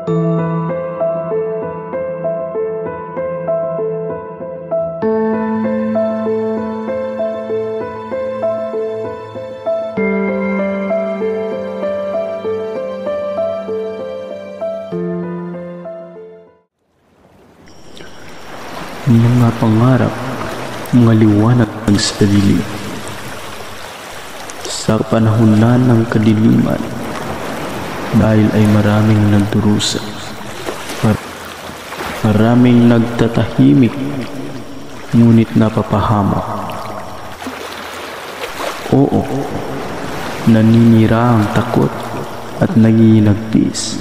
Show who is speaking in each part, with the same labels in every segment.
Speaker 1: Mga pangarap, mga liwanag sa dilim. Sa panahon na ng kadiliman, dahil ay maraming nagdurusa, maraming nagtatahimik, ngunit napapahamak. Oo, naninira ang takot at nanginagtis.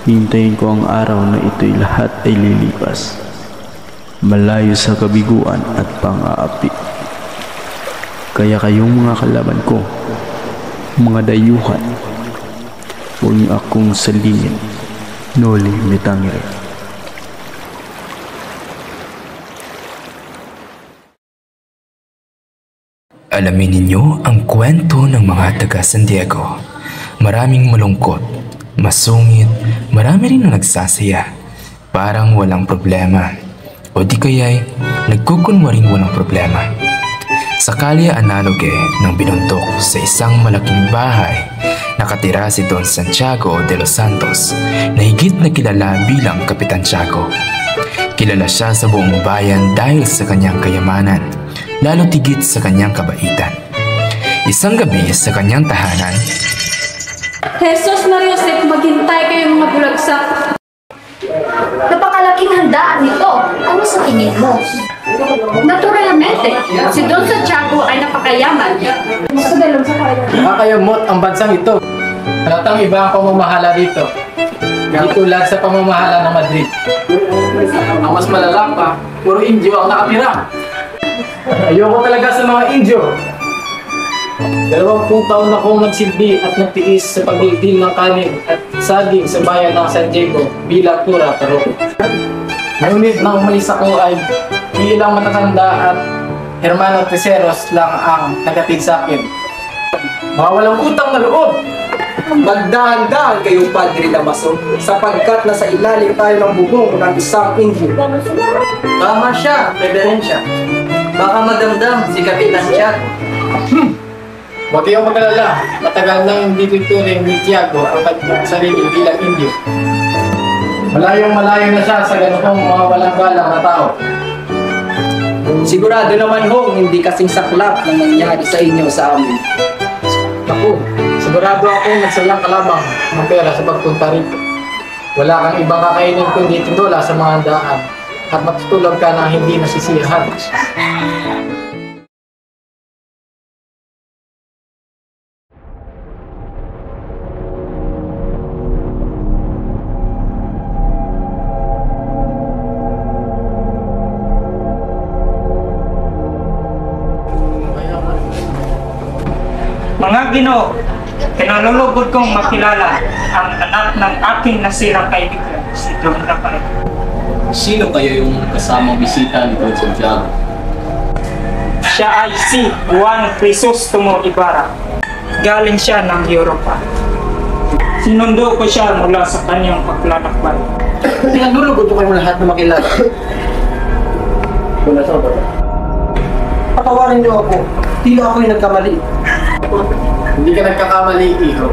Speaker 1: Hintayin ko ang araw na ito'y lahat ay lilipas, malayo sa kabiguan at pang-aapi. Kaya kayong mga kalaban ko, mga dayuhan, huwag niyo akong salingin, noli me tangere.
Speaker 2: Alamin ninyo ang kwento ng mga taga San Diego. Maraming malungkot, masungit, marami rin na nagsasaya, parang walang problema. O di kaya'y nagkukunwaring walang problema. Sa kalye analoge ng binuntok sa isang malaking bahay, nakatira si Don Santiago de los Santos na higit na kilala bilang Kapitan Tiago. Kilala siya sa buong bayan dahil sa kanyang kayamanan, lalo tigit sa kanyang kabaitan. Isang gabi sa kanyang tahanan,
Speaker 3: Jesus Mariosep, maghintay kayong mga bulagsak.
Speaker 4: Napakalaking handaan nito. Ano sa tingin mo?
Speaker 3: Naturalmente, si Don Santiago ay napakayaman.
Speaker 5: Nakakayamot ang bansang ito. Halatang iba ang pamamahala dito. Hindi tulad sa pamamahala ng Madrid. Ang mas malala pa, puro Indio ang nakatira. Ayoko talaga sa mga Indio. 20 taon akong nagsilbi at nagtiis sa pagdildil ng kanin at saging sa bayan ng San Diego bilang tura pero ngunit nang umalis ako ay ilang matatanda at Hermano Teseros lang ang nagatid sa akin. Mga walang utang na loob.
Speaker 6: Magdahan-dahan kayong Padre Damaso sapagkat nasa ilalim tayo ng bubong ng isang Indio.
Speaker 7: Tama siya, Reverensya. Baka magdamdam si Kapitan Tiago.
Speaker 5: Huwag kayong mag-alala, matagal nang hindi tuturing ni Tiago ang kanyang sarili bilang Indio. Malayong-malayo na siya sa ganitong mga walang-galang na tao.
Speaker 6: Sigurado naman hong hindi kasing saklap na nangyari sa inyo sa amin.
Speaker 5: Naku, sigurado ako nagsalang ka lamang ng pera sa pagpunta rito. Wala kang ibang kakainin kundi tinola sa mga handaan at matutulog ka na hindi nasisiyahan.
Speaker 8: Mga Ginoo, kinalulugod kong makilala ang anak ng aking nasirang kaibigan, si Don Rafael.
Speaker 9: Sino kayo yung kasamang bisita ni Don Santiago?
Speaker 8: Siya ay si Juan Crisostomo Ibarra. Galing siya ng Europa. Sinundo ko siya mula sa kanyang paglalakbay.
Speaker 6: Pinagdulugod ko kayong lahat na makilala. Wala sa ba? Patawarin niyo ako. Tila ako yung nagkamali.
Speaker 5: Hindi ka nagkakamali, iho.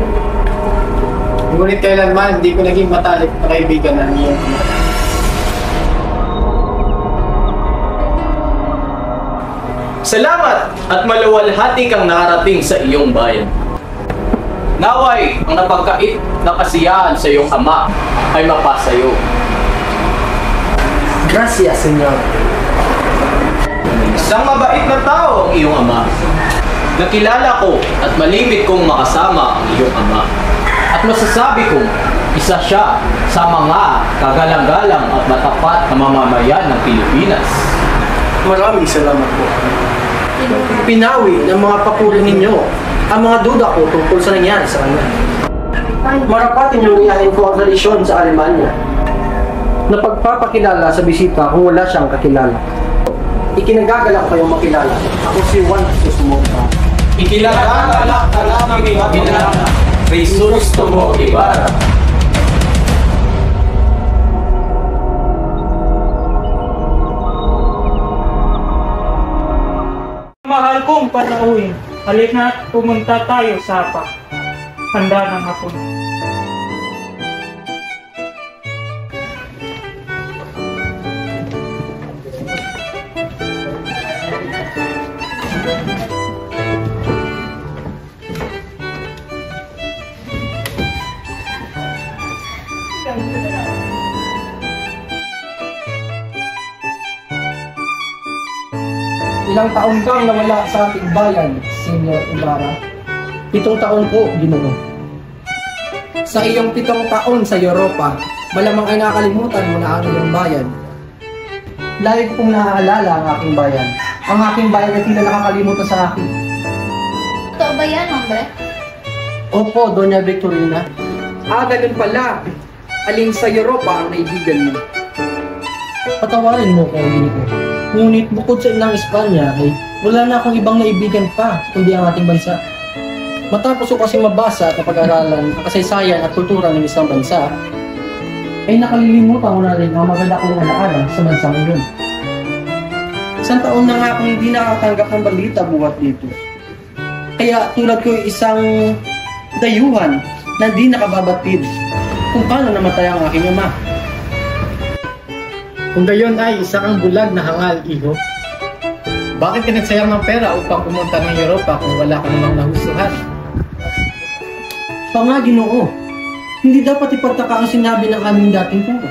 Speaker 5: Ngunit kailanman, hindi ko naging matalik na kaibigan ng iyong ama.
Speaker 9: Salamat at maluwalhati kang nakarating sa iyong bayan. Naway, ang napagkait na kasiyahan sa iyong ama ay mapasayo.
Speaker 6: Gracias, Senyor.
Speaker 9: Isang mabait na tao ang iyong ama. Nakilala ko at malimit kong makasama ang iyong ama. At masasabi kong isa siya sa mga kagalang-galang at matapat na mamamayan ng Pilipinas.
Speaker 6: Maraming salamat po. Pinawi ng mga papuri ninyo ang mga duda ko tungkol sa nangyari sa kanya. Marapatin yung iyahin ko ang tradisyon sa Alemanya na pagpapakilala sa bisita kung wala siyang kakilala. Ikinagagalak kayong makilala. Ako si Juan Crisostomo.
Speaker 9: Ikinagagalak ka namin makilala. Crisostomo Ibarra.
Speaker 8: palauin. Halina, pumunta tayo sa handa ng hapon.
Speaker 6: Ilang taon kang nawala sa ating bayan, Senyor Ibarra? 7 taon po, Ginoo. Sa iyong 7 taon sa Europa, malamang ay nakalimutan mo na ang iyong bayan. Lagi kong naaalala ang aking bayan. Ang aking bayan ay tila nakakalimutan sa akin.
Speaker 4: Totoo ba yan, hombre?
Speaker 6: Opo, Doña Victorina. Ganun pala. Alin sa Europa ang naibigan mo? Patawarin mo ko, Ginoo. Ngunit bukod sa inang Espanya ay wala na akong ibang naibigan pa kundi ang ating bansa. Matapos ko kasi mabasa at napag-aralan ang kasaysayan at kultura ng isang bansa, ay nakalilimutan ko na rin ang maganda kong alaala sa bansang iyon. Isang taon na nga akong hindi nakakatanggap ng balita buhat dito. Kaya tulad ko isang dayuhan na hindi nakababatid kung paano namatay ang aking ama. Kung gayon ay isa kang bulag na hangal, iho. Bakit ka nagsayang ng pera upang pumunta ng Europa kung wala ka namang nahusuhan? Nga, Ginoo, hindi dapat ipagtaka ang sinabi ng aming dating puro.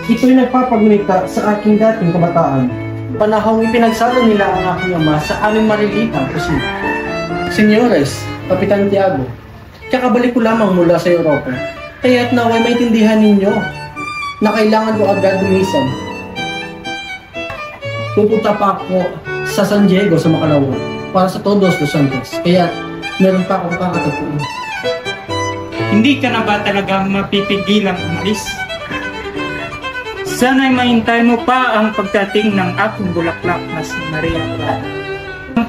Speaker 6: Ito'y nagpapagunita sa aking dating kabataan. Panahong ipinagsalo nila ang aking ama sa aming marilitang kusina. Senyores, Kapitan Tiago, kakabalik ko lamang mula sa Europa, kaya't naway maintindihan ninyo na kailangan ko agad lumisan. Pupunta pa ako sa San Diego sa Macalawa para sa Todos los Santos, kaya meron pa akong kakatapuin.
Speaker 8: Hindi ka na ba talaga mapipigilang umalis? Sana'y mahintay mo pa ang pagdating ng aking bulaklak na si Maria Clara.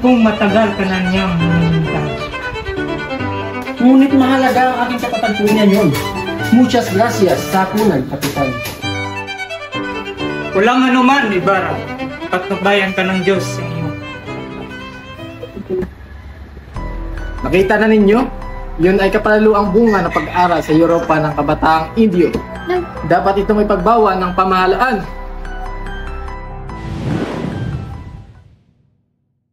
Speaker 8: Kung matagal ka na niyang hinihintay.
Speaker 6: Ngunit mahalaga ang aking kapatagpuan yun. Muchas gracias sa kunay, Kapitan.
Speaker 8: Walang anuman, Ibarra. Patnubayan ka ng Diyos sa iyo.
Speaker 5: Nakita na ninyo? Yun ay kapalaluang bunga ng pag-aral sa Europa ng kabataang Indio. Dapat itong ipagbawa ng pamahalaan.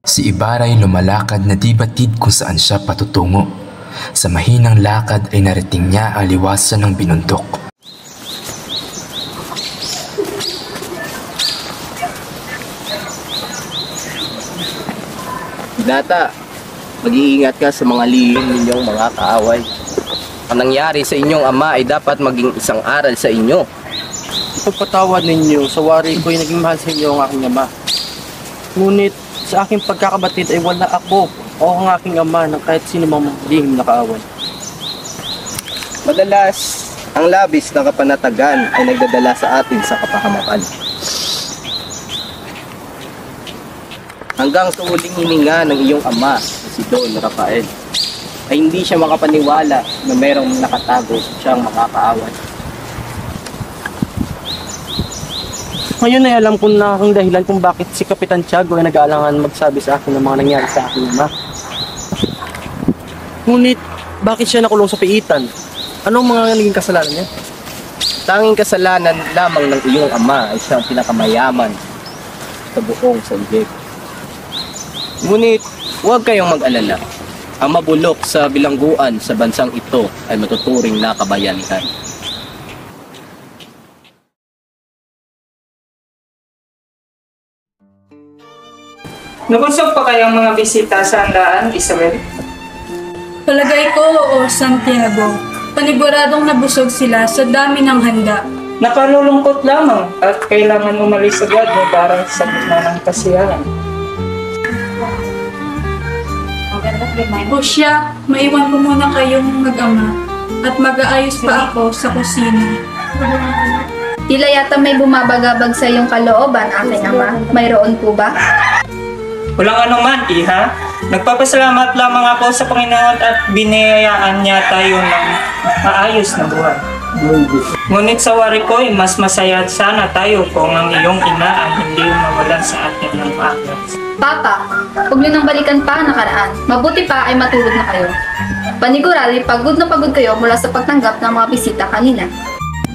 Speaker 2: Si Ibarra ay lumalakad na di batid kung saan siya patutungo. Sa mahinang lakad ay narating niya ang liwasan ng binundok.
Speaker 7: Data, mag-iingat ka sa mga lihim ninyong mga kaaway. Ang nangyari sa inyong ama ay dapat maging isang aral sa inyo.
Speaker 6: Ipagpatawad ninyo, sa wari ko'y naging mahal sa inyo ang aking ama. Ngunit sa aking pagkakabatid ay wala ako o ang aking ama ng kahit sino mang lihim na kaaway.
Speaker 7: Madalas, ang labis na kapanatagan ay nagdadala sa atin sa kapahamakan. Hanggang sa huling hininga ng iyong ama, si Don Rafael, ay hindi siya makapaniwala na mayroong nakatago siyang makakaaway.
Speaker 6: Ngayon ay alam ko na ang dahilan kung bakit si Kapitan Tiago ay nag-aalangan magsabi sa akin ng mga nangyari sa aking ama. Ngunit, bakit siya nakulong sa piitan? Anong mga naging kasalanan niya?
Speaker 7: Tanging kasalanan lamang ng iyong ama ay siyang pinakamayaman sa buong San Diego. Ngunit, huwag kayong mag-alala. Ang mabulok sa bilangguan sa bansang ito ay matuturing na kabayanihan.
Speaker 8: Nabusog pa kayang mga bisita sa handaan, Isabel?
Speaker 3: Palagay ko, oo, Santiago. Paniguradong nabusog sila sa dami ng handa.
Speaker 8: Nakalulungkot lamang at kailangan umalis agad mo para sa gitna ng kasiyahan.
Speaker 3: O siya, maiwan ko muna kayong mag-ama at mag-aayos pa ako sa kusina.
Speaker 4: Tila yata may bumabagabag sa iyong kalooban, aking ama. Mayroon po ba?
Speaker 8: Walang anuman, Iha. Nagpapasalamat lamang ako sa Panginoon at biniyayaan niya tayo ng maayos na buhay. Ngunit sa wari ko'y mas masaya sana tayo kung ang iyong ina ay hindi mawalan sa atin ng maaga.
Speaker 4: Papa, huwag niyo nang balikan pa ang nakaraan. Mabuti pa ay matulog na kayo. Panigurado, pagod na pagod kayo mula sa pagtanggap ng mga bisita kanina.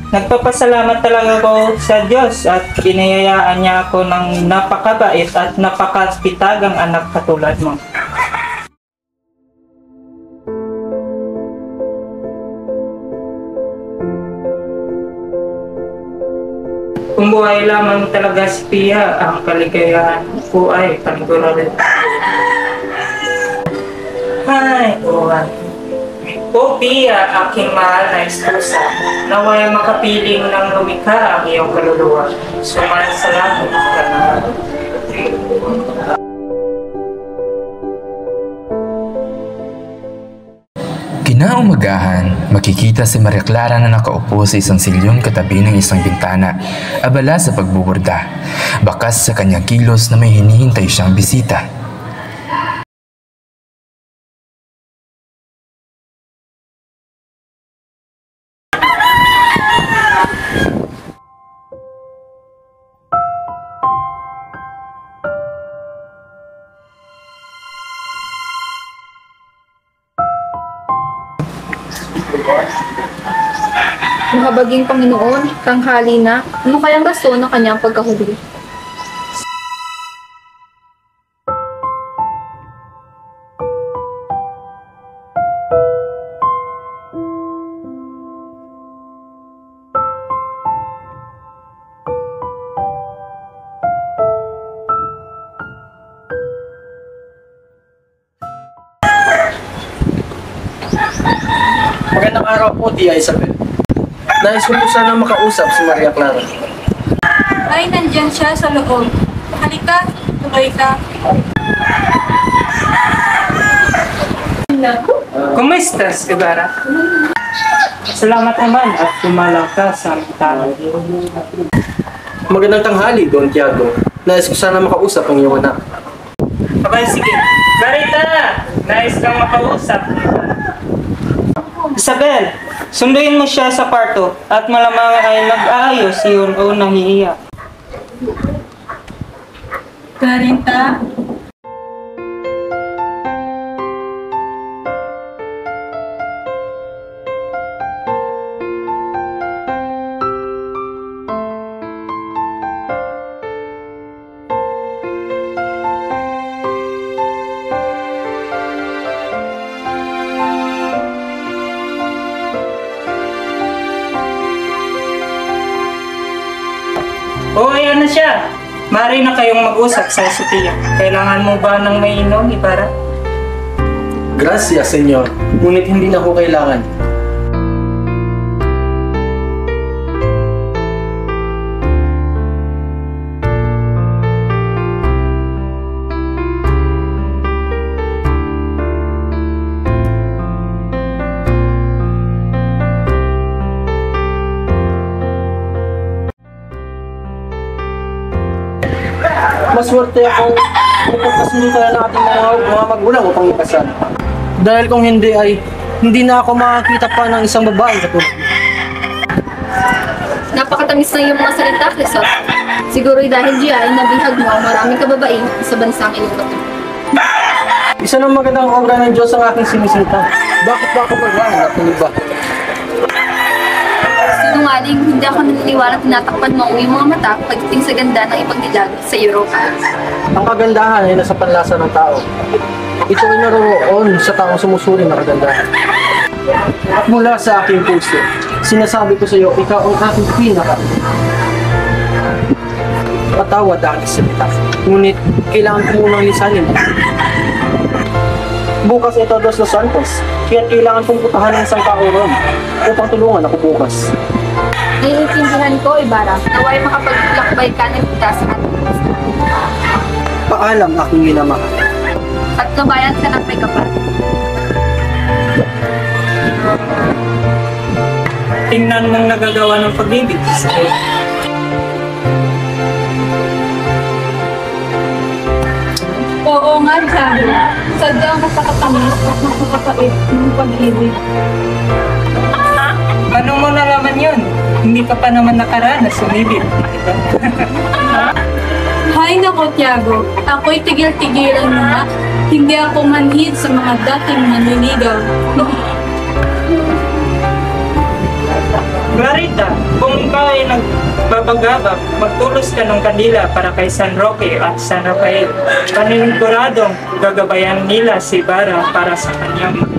Speaker 8: Nagpapasalamat talaga ako sa Diyos at binayayaan niya ako ng napakabait at napakapitagang anak katulad mo. Kung buhay lamang talaga si Pia, ang kaligayahan ko ay panigurado. Ay, buwan. O Pia, aking mahal na esposa, naway makapiling ng lumikha ang iyong kaluluwa. Sumasalangit ka na.
Speaker 2: Kinaumagahan, makikita si Maria Clara na nakaupo sa isang silyon katabi ng isang bintana, abala sa pagbuburda, bakas sa kanyang kilos na may hinihintay siyang bisita.
Speaker 4: Mahabaging Panginoon, tanghali na, ano kayang rason ng kanyang pagkahuli?
Speaker 6: Magandang araw po, Tia Isabel. Nais ko po sana makausap si Maria Clara.
Speaker 3: Ay, nandyan siya sa loob. Halika, tuloy ka.
Speaker 8: Kumusta, Ibarra? Salamat naman at pumalang ka sa aming tao.
Speaker 6: Magandang tanghali, Don Tiago. Nais ko sana makausap ang iyong anak.
Speaker 8: Abay, sige. Clarita! Nais kang makausap. Isabel, sunduin mo siya sa kwarto at malamang ay nag-aayos yun o nahihiya.
Speaker 3: Clarita?
Speaker 8: O, ayan na siya. Mari na kayong mag-usap sa Sophia. Kailangan mo ba ng mainom, Ibarra?
Speaker 6: Gracias, Senyor. Ngunit hindi na ko kailangan. Maswerte akong napagkasunod ng ating mga magulang upang ipasal. Dahil kung hindi ay hindi na ako makakita pa ng isang babae katulad mo.
Speaker 4: Napakatamis na iyong mga salita, Crisol. Siguro'y dahil diyan nabihag mo ang maraming kababae sa bansang iyong.
Speaker 6: Isa ng magandang obra ng Diyos ang aking sinisinta. Bakit ba ako pagwahan at ba?
Speaker 4: Sinungaling, hindi ako naniniwala tinatakpan mo ang iyong mga mata pagdating sa ganda ng ipagdilag sa Europa.
Speaker 6: Ang kagandahan ay nasa panlasa ng tao. Ito ay naroon sa taong sumusuri ng kagandahan. At mula sa aking puso, sinasabi ko sa iyo, ikaw ang aking pinaka. Patawad ang salita. Ngunit kailangan ko munang lisanin. Bukas ito Dos Los Santos, kaya kailangan kong putahan ng isang tao ron upang tulungan ako bukas.
Speaker 4: Naiintindihan ko, Ibarra, naway makapaglakbay ka ng kita sa ating bansa.
Speaker 6: Paalam aking minamahal.
Speaker 4: At kabayan ka ng may kapal.
Speaker 8: Tingnan mong nagagawa ng pag-ibig, Isabel.
Speaker 3: Oo nga, sabi. Sadyang napakatamis at napakapait ng pag-ibig.
Speaker 8: Ano mo nalaman ka pa naman nakaranas sumilip.
Speaker 3: Hay nako, Tiago. Ako'y tigil-tigilan mo nga. Hindi ako manhid sa mga dating nanliligaw.
Speaker 8: Clarita, kung ikaw ay nagbabagabag, magtulos ka ng kandila para kay San Roque at San Rafael. Paniguradong gagabayan nila si Ibarra para sa kanyang naman.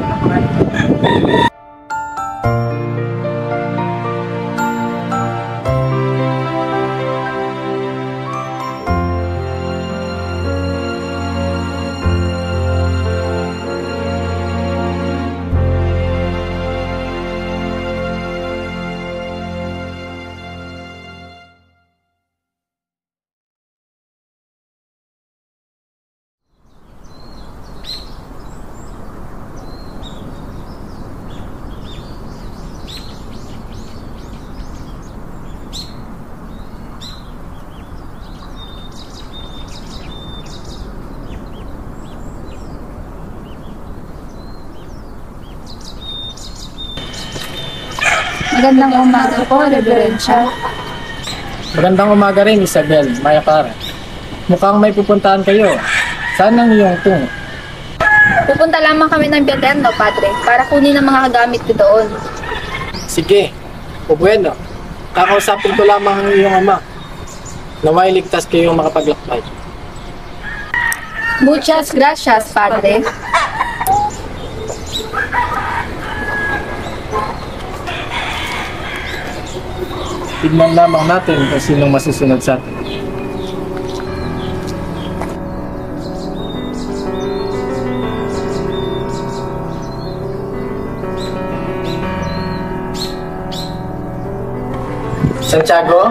Speaker 4: Magandang umaga po, Reverensya.
Speaker 5: Magandang umaga rin, Isabel, Maya Clara. Mukhang may pupuntahan kayo. Saan ang iyong tungo?
Speaker 4: Pupunta lamang kami ng Biyerno, Padre, para kunin ang mga gamit ko doon.
Speaker 5: Sige, o bueno. Kakausapin ko lamang ang iyong ama. Naway ligtas kayong makapaglakbay.
Speaker 4: Muchas gracias, Padre.
Speaker 5: Tignan lamang natin kung sinong masusunod sa atin. Santiago?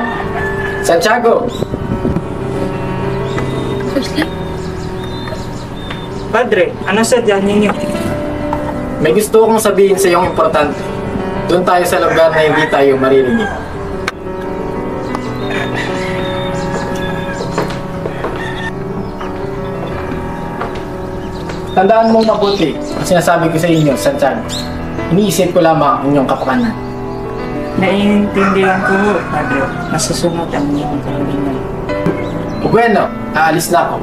Speaker 5: Santiago!
Speaker 8: Padre, ano sadya ninyo?
Speaker 5: May gusto kong sabihin sa iyong importante. Doon tayo sa lugar na hindi tayo maririnig. Tandaan mong mabuti ang sinasabi ko sa inyo, Santiago. Iniisip ko lamang ang inyong kapakanan.
Speaker 8: Naiintindihan ko, Padre. Nasusunod ang inyong kahilingan.
Speaker 5: O bueno, aalis na ako.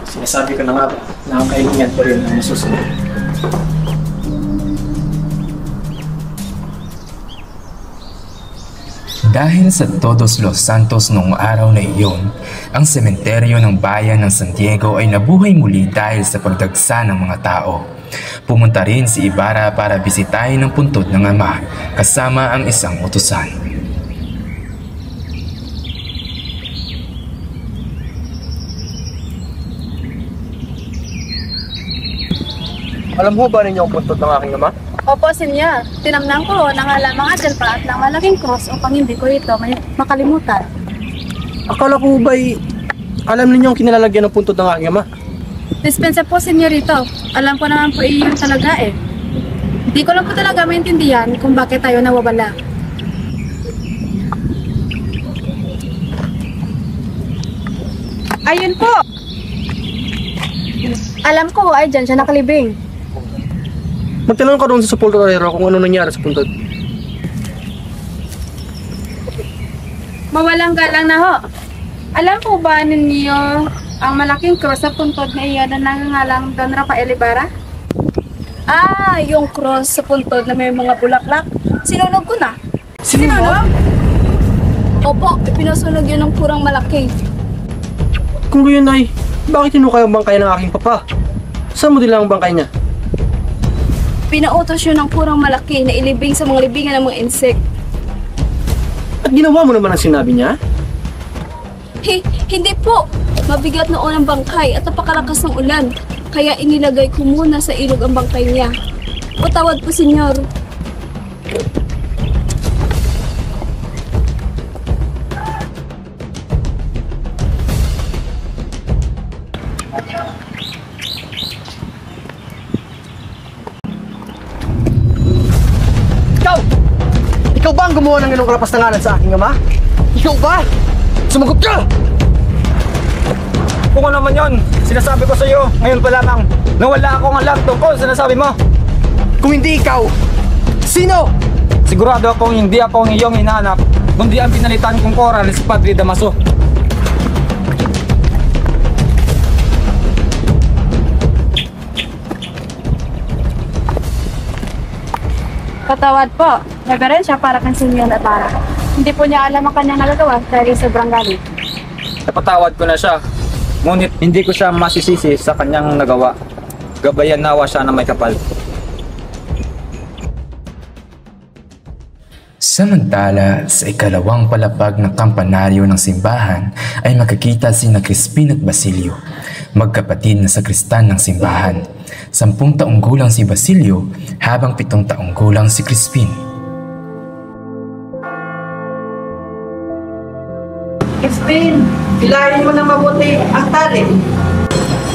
Speaker 5: Sinasabi ko na nga ba na ang kahilingan ko rin ang nasusunod.
Speaker 2: Dahil sa Todos los Santos noong araw na iyon, ang sementeryo ng bayan ng San Diego ay nabuhay muli dahil sa pagdagsa ng mga tao. Pumunta rin si Ibarra para bisitahin ang puntod ng ama kasama ang isang utusan.
Speaker 6: Alam mo ba ninyo ang puntod ng aking ama?
Speaker 10: Opo, Senyor. Tinamnang ko na nga lamang at pa at ng malaking cross upang hindi ko ito makalimutan.
Speaker 6: Akala ko ba'y alam ninyo ang kinalalagyan ng puntod ng aking ama?
Speaker 10: Dispensa po, Senyorito. Alam ko naman po iyon talaga eh. Hindi ko lang po talaga maintindihan kung bakit tayo nawawala. Ayun po! Alam ko ay dyan siya nakalibing.
Speaker 6: Magtanong ka doon sa sepulturero kung ano nangyari sa puntod.
Speaker 10: Mawalang galang na ho. Alam po ba ninyo ang malaking cross sa puntod na iyon na nangangalang Don Rafael Ibarra? Ah, yung cross sa puntod na may mga bulaklak. Sinunog ko na. Sinunog? Opo, pinasunog yun ng kurang malaki.
Speaker 6: Kung gayon ay, bakit hinukay ang bangkay ng aking papa? Saan mo din ang bangkay niya?
Speaker 10: Pinautos yun ng kurang malaki na ilibing sa mga libingan ng mga insect.
Speaker 6: At ginawa mo naman ang sinabi niya?
Speaker 10: Hindi po. Mabigat noon ang bangkay at napakalakas ng ulan. Kaya inilagay ko muna sa ilog ang bangkay niya. Patawad po, Senyor.
Speaker 6: Ikaw ba ang gumawa ng ganong kalapastanganan sa aking ama? Ikaw ba? Sumagot ka!
Speaker 8: Kung ano naman yun, sinasabi ko sa iyo, ngayon pa lamang, nawala akong alam tungkol sa nasabi mo.
Speaker 6: Kung hindi ikaw,
Speaker 5: Sino? Sigurado akong hindi ako ang iyong hinahanap, kundi ang pinalitan kong koral si Padre Damaso.
Speaker 10: Patawad po, reverensya para kang Simeon at Bara. Hindi po niya alam ang kanyang nagagawa dahil sobrang galit.
Speaker 5: Napatawad ko na siya, ngunit hindi ko siya masisisi sa kanyang nagawa. Gabayan nawa siya na may kapal.
Speaker 2: Samantala, sa ikalawang palapag ng kampanaryo ng simbahan ay makikita sina Crispin at Basilio, magkapatid na sakristan ng simbahan. 10 taong gulang si Basilio habang 7 taong gulang si Crispin.
Speaker 6: Crispin, hilahin mo na mabuti ang tali.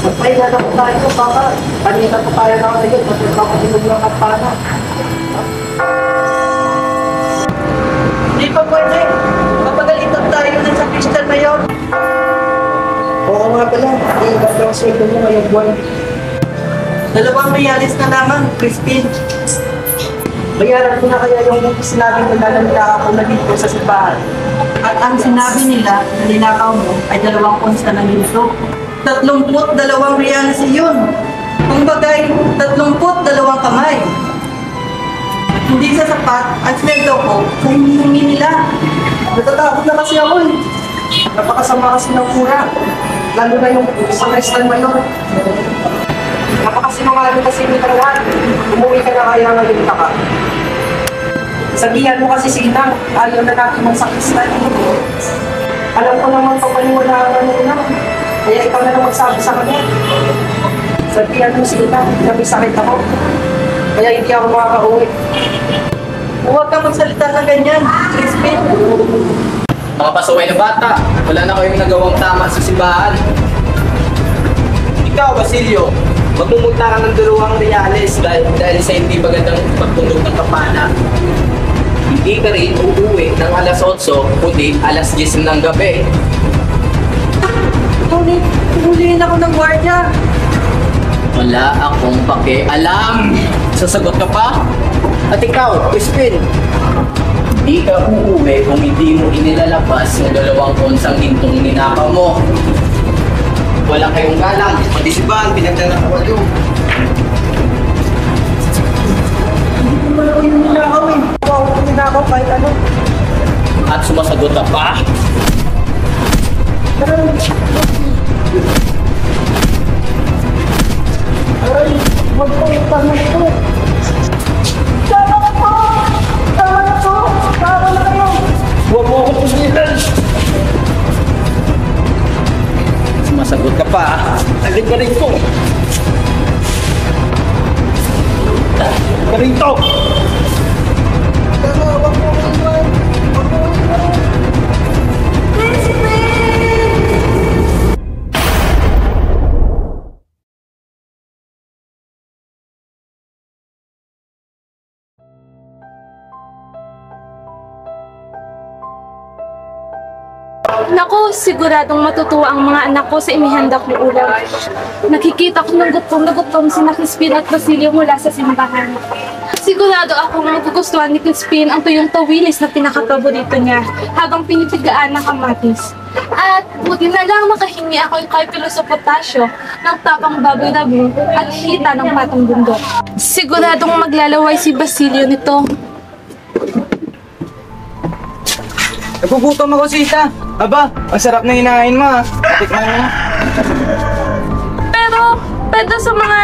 Speaker 6: Magpahinga na po tayo, Papa. Kanina po tayo na ngayon, magpapatulog ng kampana. Hindi pa pwede. Mapagalitan tayo ng sa Christian Mayor. Oo nga pala, iibat lang sweldo mo ngayong buwan. 2 reales na lamang, Crispin. Bayaran ko na kaya yung sinabi nila na nilakaw na dito sa simbahan. At ang sinabi nila na ninakaw mo ay 2 onsa ng ginto. 32 reales iyon. Kung bagay, 32 kamay. Hindi sa sapat ang sweldo ko sa hinihingi nila. Natatakot na kasi ako eh. Napakasama kasi ng pura. Lalo na yung sa Christian Mayor. Napakasinungaling kasi ni Tarawan. Umuwi ka na kaya ngayon ka. Sabihan mo kasi si Inang, ayaw na natin magsakristan. Alam ko naman papaniwalaan mo na. Kaya ikaw na lang magsabi sa kanya. Sabihan mo si Inang, may sakit ako. Kaya hindi ako makaka-uwi. Huwag ka magsalita na ganyan, Crispin.
Speaker 9: Mga pasaway na bata, wala na kayong nagawang tama sa simbahan. Ikaw, Basilio, magmumulta ka ng 2 reales dahil sa hindi magandang pagtunog ng kampana. Hindi ka rin uuwi ng alas 8, kundi alas 10 ng gabi.
Speaker 6: Huliin ako ng gwardiya.
Speaker 9: Wala akong pakialam. Sasagot ka pa? At ikaw, Crispin, hindi ka uuwi kung hindi mo inilalabas yung 2 onsang gintong ninakaw mo. Wala kayong galang. Madisipan, pinagdanakaw yun.
Speaker 6: Hindi mo lang yung ninakaw eh. Huwag ako ninakaw kahit ano.
Speaker 9: At sumasagot ka pa?
Speaker 6: Ay, huwag ko yung tanong ko. Tama na po! Tama na po! Tama na kayo! Huwag mo akong pusilan!
Speaker 9: Sumasagot ka pa? Alin ka rin po?
Speaker 6: Ka rin to! Tama, huwag mo akong iwan! Huwag mo akong iwan!
Speaker 10: Naku, siguradong matutuwa ang mga anak ko sa imihanda kong ulam. Nakikita ko ng gutom na gutom sina Crispin at Basilio mula sa simbahan. Sigurado akong magugustuhan ni Crispin ang tuyong tawilis na pinakapaborito niya habang pinipigaan ng kamatis. At buti na lang makahingi ako kay Piloso Potasio ng tapang baboy na buo at hita ng patong bundok. Siguradong maglalaway si Basilio nito.
Speaker 5: Nagugutom ako, Sita. Aba, ang sarap na hinahin mo ha. Tikman mo.
Speaker 10: Pero sa mga...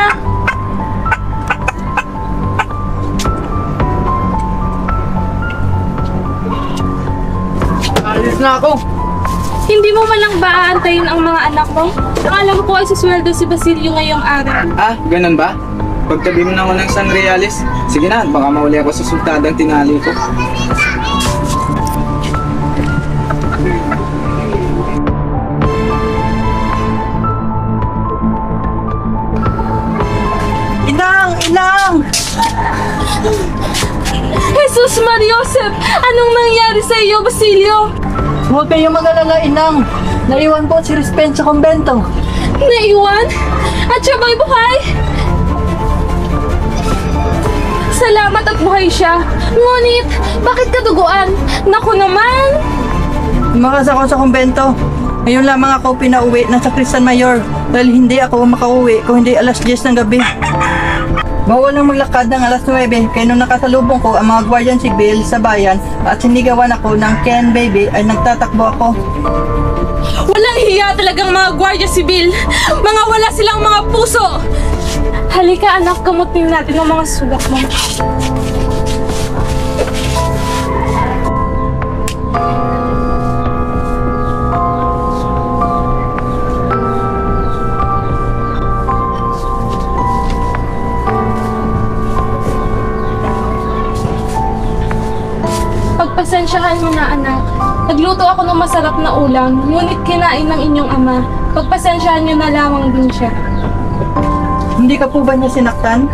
Speaker 5: Alis na ako.
Speaker 10: Hindi mo man lang ba aantayin ang mga anak mo? Ang alam ko ay susweldo si Basilio ngayong araw.
Speaker 5: Ah, ganun ba? Pagtabi mo na ako ng San Reales. Sige na, baka mauli ako sa sultadang tinali ko.
Speaker 6: Inang!
Speaker 10: Jesus Mariosep! Anong nangyari sa iyo, Basilio?
Speaker 6: Huwag kayong mag-alala, Inang. Naiwan po si Crispin sa kumbento.
Speaker 10: Naiwan? At siya ba'y buhay? Salamat at buhay siya. Ngunit, bakit kaduguan? Naku naman!
Speaker 11: Tumakas ako sa kumbento. Ngayon lamang ako pinauwi ng Sakristan Mayor dahil hindi ako makauwi kung hindi alas 10 ng gabi. Bawal nang maglakad ng alas 9 kaya nung nakasalubong ko ang mga Guardian Civil sa bayan at sinigawan ako ng Ken Baby ay nagtatakbo ako.
Speaker 10: Walang hiya talagang mga Guardia Civil! Mga wala silang mga puso! Halika anak, gamutin natin ang mga sugat mo. Pagpasensyahan mo na anak. Nagluto ako ng masarap na ulam, ngunit kinain ng inyong ama. Pagpasensyahan niyo na lamang din siya.
Speaker 11: Hindi ka po ba niya sinaktan?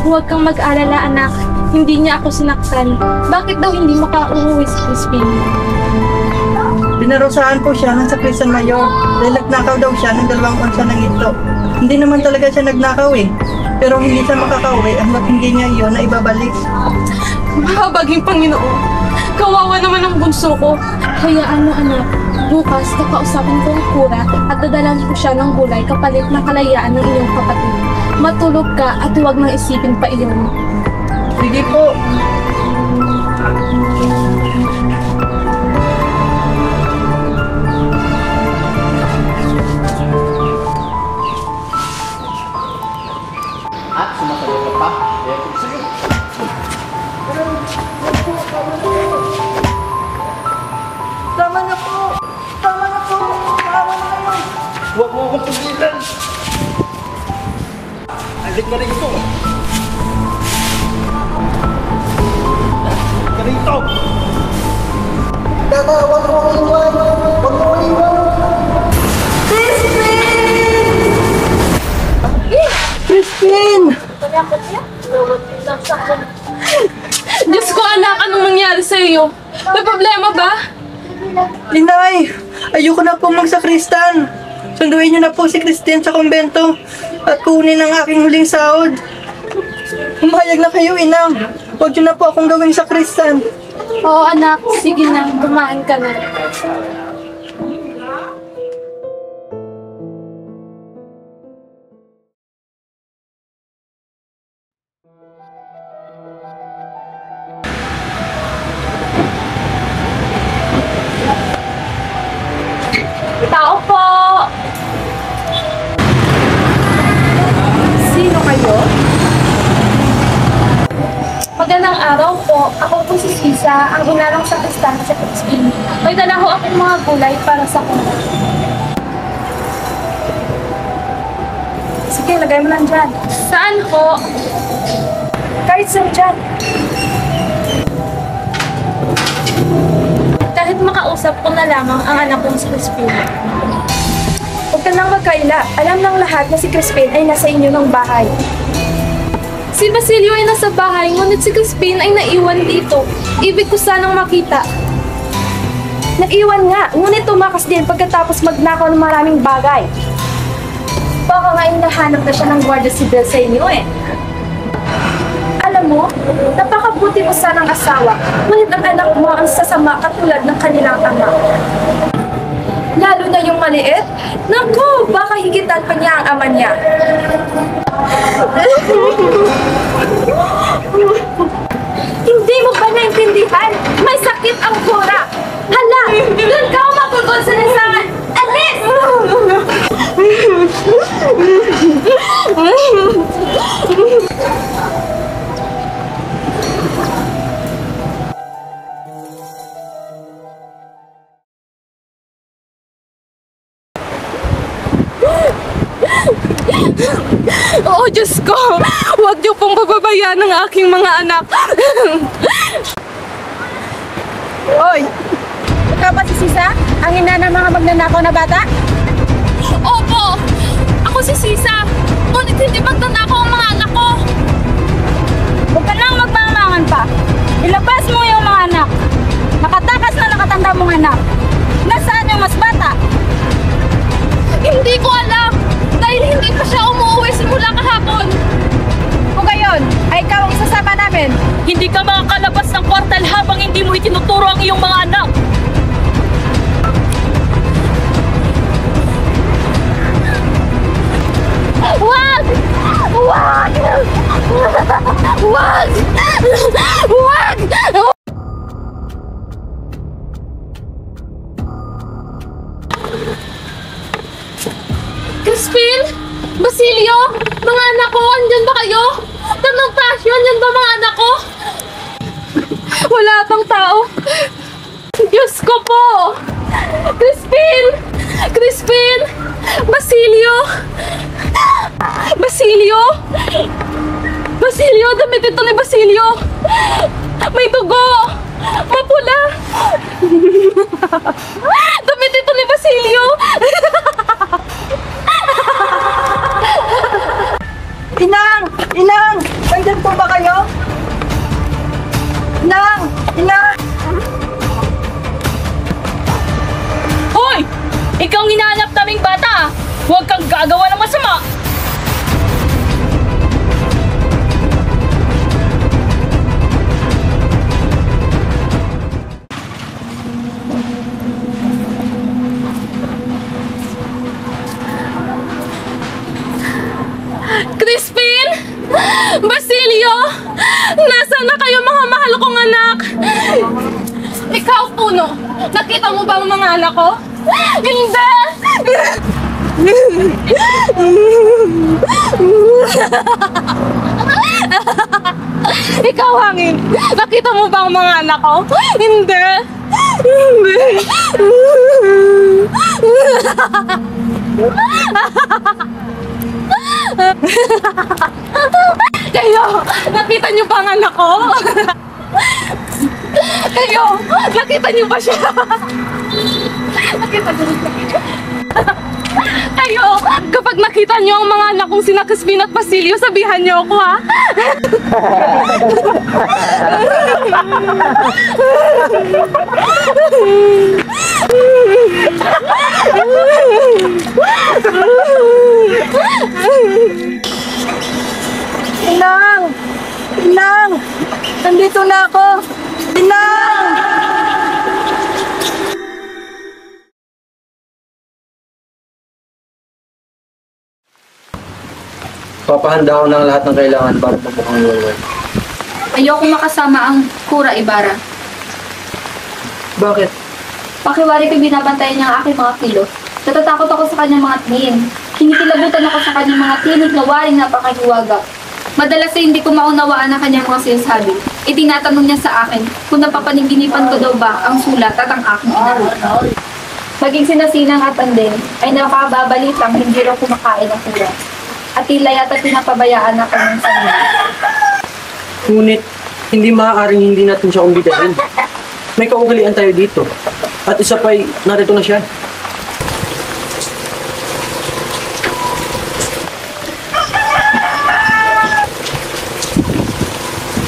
Speaker 10: Huwag kang mag-alala anak. Hindi niya ako sinaktan. Bakit daw hindi makauwi si Crispin?
Speaker 11: Pinarusahan po siya ng Sakristan Mayor dahil nagnakaw daw siya ng 2 onsa ng ito. Hindi naman talaga siya nagnakaw eh. Pero hindi siya makakauwi hanggat hindi niya iyon na ibabalik.
Speaker 10: Mahabaging Panginoon, kawawa naman ang bunso ko. Hayaan mo anak, bukas kakausapin ko ang kura at dadalan ko siya ng gulay kapalit ng kalayaan ng iyong kapatid. Matulog ka at huwag nang isipin pa iyon.
Speaker 11: Sige po.
Speaker 9: At sumasagot ka pa. Kaya kung sa'yo.
Speaker 11: Tama na po! Tama na po! Tama na naman!
Speaker 6: Huwag mo akong pigilan! Alik ka rito! Ka rito! Tata, huwag mo akong iwan! Huwag mo akong iwan!
Speaker 11: Crispin!
Speaker 10: Diyos ko anak, anong nangyari sa iyo? May problema ba?
Speaker 11: Inay! Ayoko na po magsakristan! Sunduin niyo na po si Christine sa kumbento at kunin ang aking huling sahod. Humayag na kayo, inang. Huwag niyo na po akong gawing sakristan.
Speaker 10: Oo anak, sige na, kumain ka na. Tao po!
Speaker 4: Sino kayo?
Speaker 10: Magandang araw po. Ako po si Sisa, ang inarang sa Kristana sa Crispin. May dala ho akong mga gulay para sa kuna.
Speaker 4: Sige, lagay mo lang dyan.
Speaker 10: Saan ho?
Speaker 4: Kahit saan dyan.
Speaker 10: Kahit makausap ko na lamang ang anak kong si Crispin.
Speaker 4: Huwag ka nang magkaila. Alam ng lahat na si Crispin ay nasa inyo ng bahay.
Speaker 10: Si Basilio ay nasa bahay, ngunit si Crispin ay naiwan dito. Ibig ko sanang makita.
Speaker 4: Naiwan nga, ngunit tumakas din pagkatapos magnakaw ng maraming bagay. Baka nga hinahanap na siya ng Guardia Civil sa inyo eh. Alam mo, napakabuti mo sanang asawa, ngunit ang anak mo ang sasama katulad ng kanilang ama. Lalo na yung maliit, naku, baka higitan pa niya ang ama niya. Hindi mo ba naintindihan? May sakit ang kura! Hala! Doon ka umapagod sa lisangan! Alis!
Speaker 10: Oo, Diyos ko! Huwag niyo pong pababayaan ang aking mga anak.
Speaker 4: Hoy! Ikaw ba si Sisa? Ang ina ng mga magnanakaw na bata?
Speaker 10: Opo! Ako si Sisa! Ngunit hindi magnanakaw ang mga anak ko!
Speaker 4: Huwag ka nang magmamangan pa. Ilabas mo yung mga anak. Nakatakas na nakatanda mong anak. Nasaan yung mas bata?
Speaker 10: Hindi ko alam! Dahil hindi pa siya umuwi simula kahapon!
Speaker 4: Kung gayon, ay ikaw
Speaker 12: Hindi ka makakalabas ng kwartal habang hindi mo itinuturo ang iyong mga anak.
Speaker 4: Wag! Wag! Wag! Wag! Crispin! Basilio! Mga anak ko, andyan ba kayo? Tanong Passion, yan ba mga anak ko? Wala pang tao. Diyos ko po! Crispin! Crispin! Basilio! Basilio! Basilio! Damit ito ni Basilio! May dugo! Mapula! Damit ito ni Basilio!
Speaker 11: Inang! Inang! Nandyan po ba kayo? Inang! Inang!
Speaker 12: Hoy! Ikaw ang hinahanap naming bata! Huwag kang gagawa ng masama!
Speaker 4: Crispin! Basilio! Nasaan na kayo mga mahal kong anak? Ikaw, Puno! Nakita mo ba ang mga anak ko? Hindi! Ikaw, Hangin! Nakita mo ba ang mga anak ko? Hindi! Hindi! Kayo! Nakita niyo ba ang anak ko? Kayo! Nakita niyo ba siya? Nakita niyo ba siya? Kayo! Kapag nakita niyo ang mga anak kong sina Crispin at Basilio, sabihan niyo ako, ha?
Speaker 11: Inang! Inang! Nandito na ako! Inang!
Speaker 6: Papahanda ako ng lahat ng kailangan para pagbukhang iwalwal.
Speaker 10: Ayoko makasama ang Kura Ibarra.
Speaker 6: Bakit?
Speaker 10: Pakiwari ko binabantayan niya ang aking mga kilos. Natatakot ako sa kanyang mga tingin. Kinikilabutan ako sa kanyang mga tinig na waring napakahiwaga. Madalas ay hindi ko maunawaan ang kanyang mga sinasabi. Itinatanong niya sa akin kung napapaniginipan ko daw ba ang sulat at ang aking ina. Maging sinasinang at andin ay nakababalitang hindi raw kumakain ng kura. At tila yata pinapabayaan na kanyang sarili.
Speaker 6: Ngunit, hindi maaaring hindi natin siya umbidahin. May kaugalian tayo dito. At isa pa'y, narito na siya.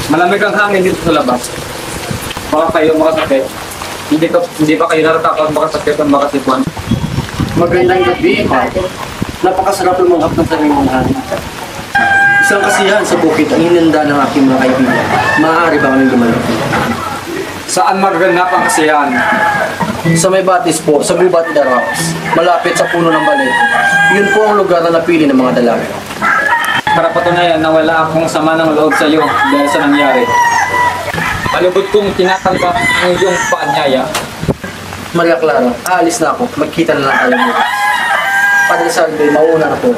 Speaker 5: Malamig ang hangin dito sa labas. Baka kayo makasakit. Hindi pa kayo natatakot makasakit ang makasipon.
Speaker 6: Magandang gabi, Father. Napakasarap lumanghap ng sariling hangin. Isang kasiyahan sa bukid ang hinanda ng aking mga kaibigan. Maaari ba kami lumalapit?
Speaker 5: Saan magaganap ang kasiyahan?
Speaker 6: Sa may batis po, sa Gubat de Rocks, malapit sa puno ng balit. Yun po ang lugar na napili ng mga dalaga.
Speaker 5: Para patunayan na wala akong sama ng loob sa iyo dahil sa nangyari. Palubod kong tinatanggap ang iyong paanyaya.
Speaker 6: Maria Clara, aalis na ako. Magkita na lang tayo bukas. Padre Salve, mauna na po.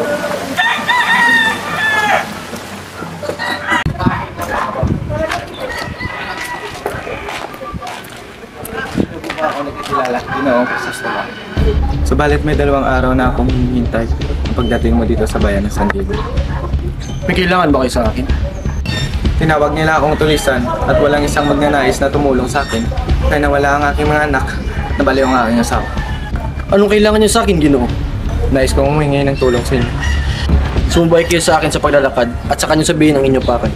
Speaker 13: Subalit may 2 araw na akong hinihintay ang pagdating mo dito sa bayan ng San Diego.
Speaker 6: May kailangan ba kayo sa akin?
Speaker 13: Tinawag nila akong tulisan at walang isang magnanais na tumulong sa akin kaya nawala ang aking mga anak at nabaliw ang aking asawa.
Speaker 6: Anong kailangan niyo sa akin, Ginoo?
Speaker 13: Nais kong humingi ng tulong sa inyo.
Speaker 6: Sumubay kayo sa akin sa paglalakad at saka niyo sabihin ang inyong pakay.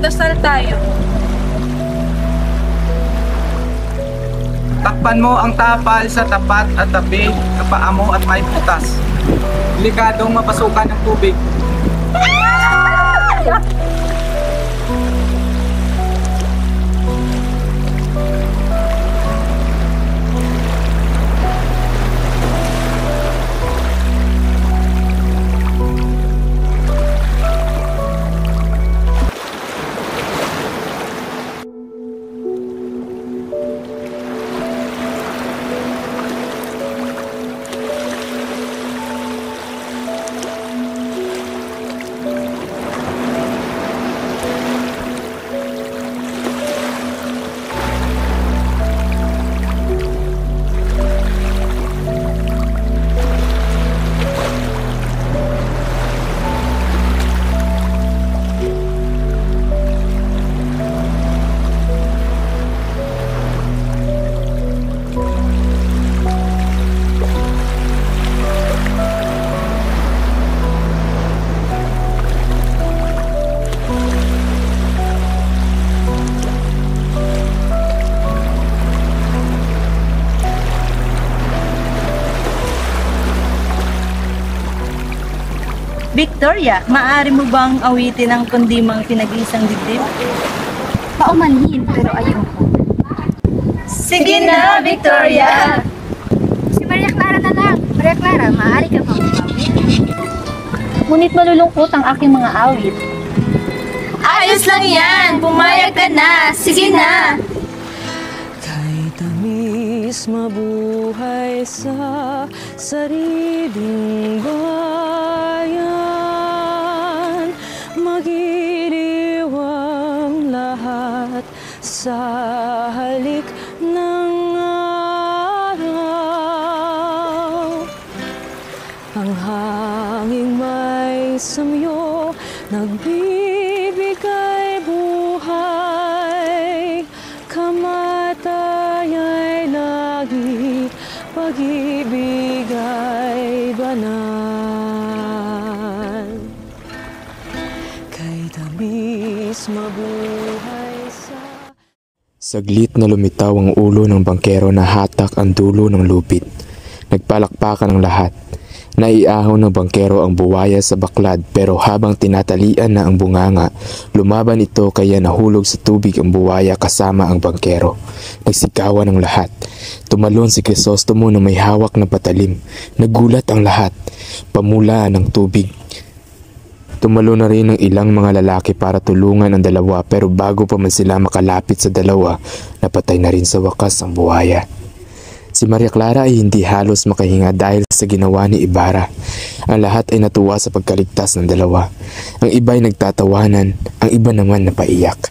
Speaker 3: Magdasal tayo.
Speaker 13: Takpan mo ang tapal sa tapat at tabi ng paa mo at may butas. Delikadong mapasukan ng tubig.
Speaker 11: Victoria, maaari mo bang awitin ang kundimang pinag-iisang dibdib?
Speaker 10: Paumanhin, pero ayoko.
Speaker 11: Sige na, Victoria!
Speaker 10: Si Maria Clara na lang. Maria Clara, maaari ka bang umawit? Ngunit malulungkot ang aking mga awit.
Speaker 4: Ayos lang yan! Pumayag ka na! Sige na!
Speaker 14: Kay tamis mabuhay sa sariling bayan, magiliwang lahat sa halik ng araw. Ang hanging may samyo, nagbibigay buhay, kamatay ay lagi, pag-ibig ay banal. Kay tamis mabuhay sa...
Speaker 2: Saglit na lumitaw ang ulo ng bangkero na hatak ang dulo ng lupit. Nagpalakpakan ang lahat. Naiahon ng bangkero ang buwaya sa baklad, pero habang tinatalian na ang bunganga, lumaban ito kaya nahulog sa tubig ang buwaya kasama ang bangkero. Nagsigawan ang lahat. Tumalon si Crisostomo na may hawak na patalim. Nagulat ang lahat. Pamulaan ng tubig. Tumalo na rin ang ilang mga lalaki para tulungan ang dalawa, pero bago pa man sila makalapit sa dalawa, napatay na rin sa wakas ang buhaya. Si Maria Clara ay hindi halos makahinga dahil sa ginawa ni Ibarra. Ang lahat ay natuwa sa pagkaligtas ng dalawa. Ang iba ay nagtatawanan, ang iba naman napaiyak.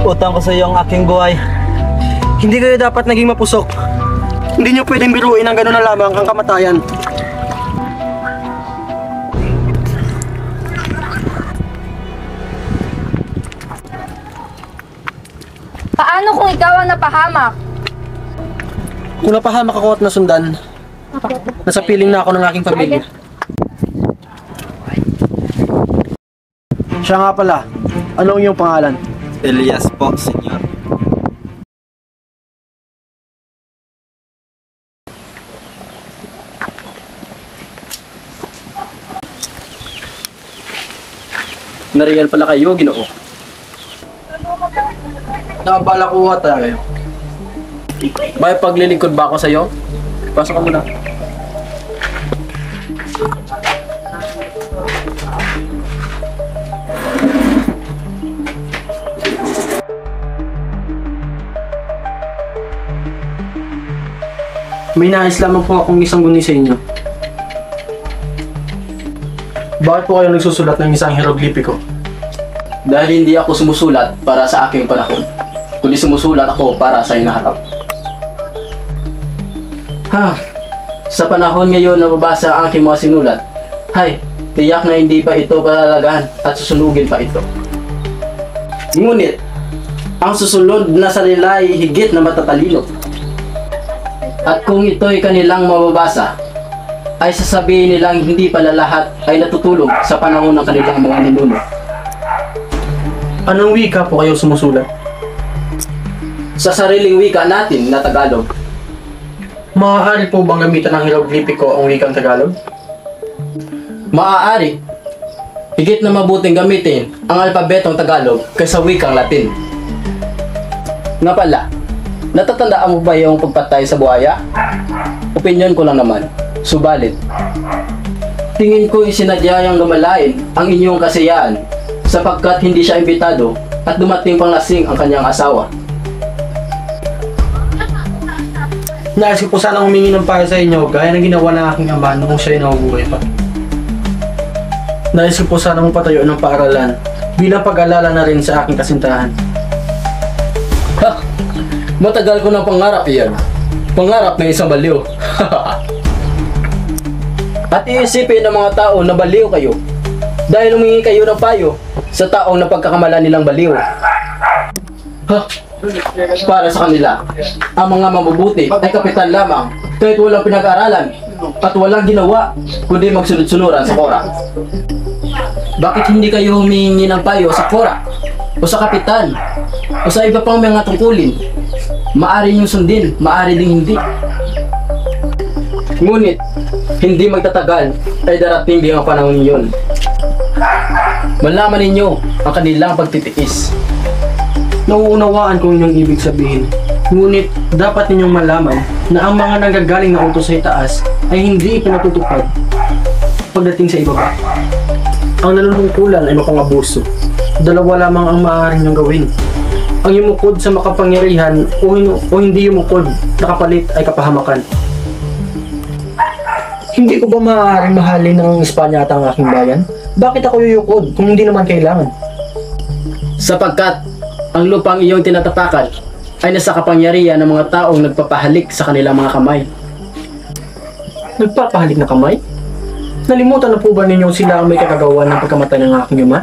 Speaker 6: Utang ko sa iyo ang aking buhay. Hindi kayo dapat naging mapusok. Hindi niyo pwedeng biruin ang gano'n na lamang ang kamatayan.
Speaker 4: Paano kung ikaw ang napahamak?
Speaker 6: Kung napahamak ako at nasundan, nasa piling na ako ng aking pamilya. Siya nga pala, ano ang iyong pangalan?
Speaker 13: Elias po, senyor.
Speaker 6: Nariyan pala kayo, Ginoo. Nakabala ko tayo. May paglilingkod ba ako sa iyo? Pasok ka muna. May nais lamang po akong isang guni sa inyo. Bakit po kayo nagsusulat ng isang hieroglipiko?
Speaker 9: Dahil hindi ako sumusulat para sa aking panahon, kundi sumusulat ako para sa hinaharap. Sa panahon ngayon na mabasa ang aking mga sinulat, tiyak na hindi pa ito palalagahan at susunugin pa ito. Ngunit, ang susunod na salila ay higit na matatalino. At kung ito'y kanilang mababasa, ay sasabihin nilang hindi pala lahat ay natutulog sa panahon ng kanilang mga ninuno.
Speaker 6: Anong wika po kayo sumusulat?
Speaker 9: Sa sariling wika natin na Tagalog.
Speaker 6: Maaari po bang gamitan ng hieroglipiko ang wikang Tagalog?
Speaker 9: Maaari. Higit na mabuting gamitin ang alpabetong Tagalog kaysa wikang Latin. Nga pala, natatandaan mo ba yung pagpatay sa buhaya? Opinyon ko lang naman, subalit. Tingin ko isinadyayang lumalain ang inyong kasiyahan sapagkat hindi siya imbitado at dumating pang lasing ang kanyang asawa.
Speaker 6: Nais ko po sanang humingi ng payo sa inyo gaya ng ginawa ng aking ama noong siya'y nabubuhay pa. Nais ko po sanang patayo ng paaralan bilang pag-alala na rin sa aking kasintahan.
Speaker 9: Matagal ko ng pangarap iyan. Pangarap ng isang baliw. At iisipin ng mga tao na baliw kayo dahil humingi kayo ng payo sa taong napagkakamalan nilang baliw. Para sa kanila, ang mga mabubuti ay kapitan lamang kahit walang pinag-aralan at walang ginawa kundi magsunod-sunuran sa kora. Bakit hindi kayo humingi ng payo sa kora o sa kapitan o sa iba pang mga tungkulin? Maari niyong sundin, maari ding hindi. Ngunit, hindi magtatagal ay darating din ang panahon niyon. Malaman ninyo ang kanilang pagtitiis.
Speaker 6: Nauunawaan ko inyong ibig sabihin. Ngunit dapat ninyong malaman na ang mga nanggagaling na utos sa itaas ay hindi ipinatutupad pagdating sa ibaba. Ang nalulungkulan ay mapangabuso. Dalawa lamang ang maaari niyong gawin. Ang yumukod sa makapangyarihan o hindi yumukod na kapalit ay kapahamakan. Hindi ko ba maaaring mahalin ng Espanya at ang aking bayan? Bakit ako yuyukod kung hindi naman kailangan?
Speaker 9: Sapagkat ang lupang iyong tinatapakan ay nasa kapangyarihan ng mga taong nagpapahalik sa kanilang mga kamay.
Speaker 6: Nagpapahalik na kamay? Nalimutan na po ba ninyo sila ang may kakagawa ng pagkamatay ng aking ama?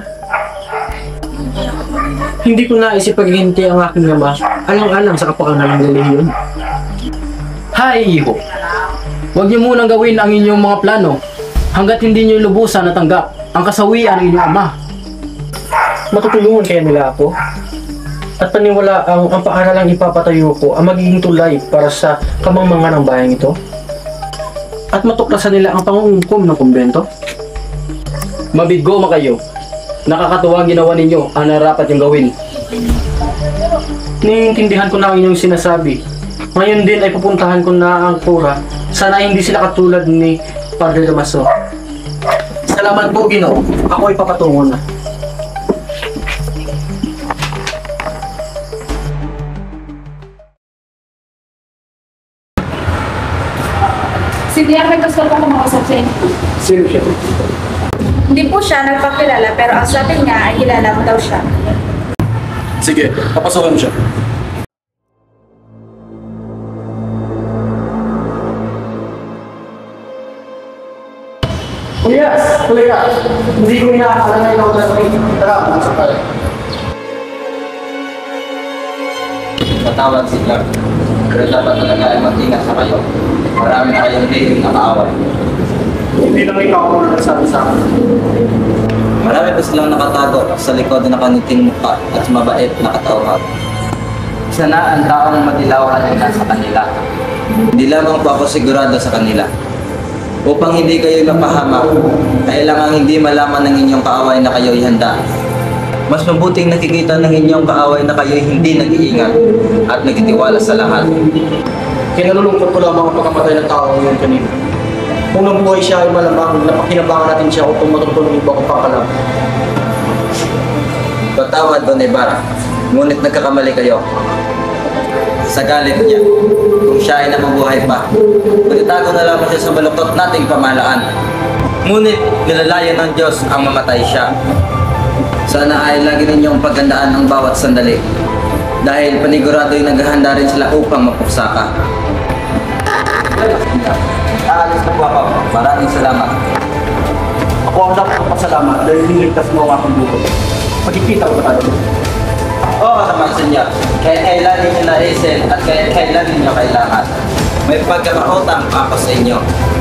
Speaker 6: Hindi ko naisip paghihinti ang aking ama alang-alang sa kapakanan ng relihiyon.
Speaker 9: Hay, iho! Huwag niyo munang gawin ang inyong mga plano hanggat hindi niyo lubusan natanggap ang kasawian ng inyong ama.
Speaker 6: Matutulungan kaya nila ako? At paniwala ang paaralang ipapatayo ko ang magiging tulay para sa kamangmangan ng bayang ito? At matuklasan nila ang pangungkum ng kumbento?
Speaker 9: Mabiggo kayo. Nakakatuwa ang ginawa ninyo ang narapat yung gawin.
Speaker 6: Naiintindihan ko na ang inyong sinasabi. Ngayon din ay pupuntahan ko na ang kura. Sana hindi sila katulad ni Padre Damaso. Salamat po, Ginoo. Ako ay papatungo na.
Speaker 10: Si Diak may gusto ko kumausap sa inyo.
Speaker 6: Sino siya?
Speaker 10: Hindi po siya nagpakilala pero ang sabi niya ay kilala mo daw siya.
Speaker 6: Sige, papasokan mo siya. Yes, kuya. Hindi ko inaakala na ikaw dito. Tara, pumasok tayo.
Speaker 15: Patawad si Clark. Pero dapat talaga ay mag-ingat sa kayo. Marami na kayong dating nakaaway.
Speaker 6: Hindi lang ikaw ang nagsabi sa akin.
Speaker 15: Marami pa silang nakatago sa likod na nakaniting mukha at mabait na katauhan. Isa na ang taong madilaw kanina sa kanila. Hindi lamang po ako sigurado sa kanila. Upang hindi kayo napahamak, kailangang hindi malaman ng inyong kaaway na kayo'y handa. Mas mabuting nakikita ng inyong kaaway na kayo'y hindi nag-iingat at nagtitiwala sa lahat.
Speaker 6: Kinalulungkot ko lamang ang pagkamatay ng tao ngayon kanina. Kung nabuhay siya ay malamang napakinabangan natin siya upang matutulong yung ibang pangkalam.
Speaker 15: Patawad, Don Ibarra, ngunit nagkakamali kayo. Sa galit niya, kung siya ay nabubuhay pa, magtatago na lamang siya sa baluktot nating pamahalaan. Ngunit nilalayan ng Diyos ang mamatay siya. Sana ay lagi ninyong paghandaan ang bawat sandali. Dahil panigurado'y naghahanda rin sila upang mapuksa ka. Aalis na po ako. Maraming salamat.
Speaker 6: Ako ang dapat magpasalamat dahil niligtas mo ang aking buhay. Magkikita ko ba tayo?
Speaker 15: Oo naman, Senyor. Kahit kailan ninyo naisin at kahit kailan ninyo kailangan. May pagkakautang ako sa inyo.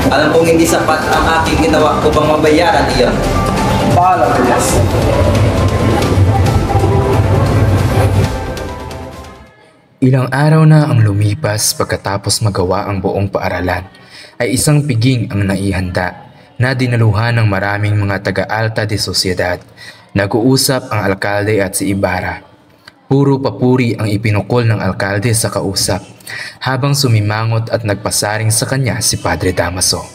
Speaker 15: Alam kong hindi sapat ang aking ginawa upang mabayaran iyon.
Speaker 6: Paalam, Elias.
Speaker 2: Ilang araw na ang lumipas pagkatapos magawa ang buong paaralan, ay isang piging ang naihanda na dinaluhan ng maraming mga taga-alta de sosyedad. Nag-uusap ang alkalde at si Ibarra. Puro papuri ang ipinukol ng alkalde sa kausap, habang sumimangot at nagpasaring sa kanya si Padre Damaso.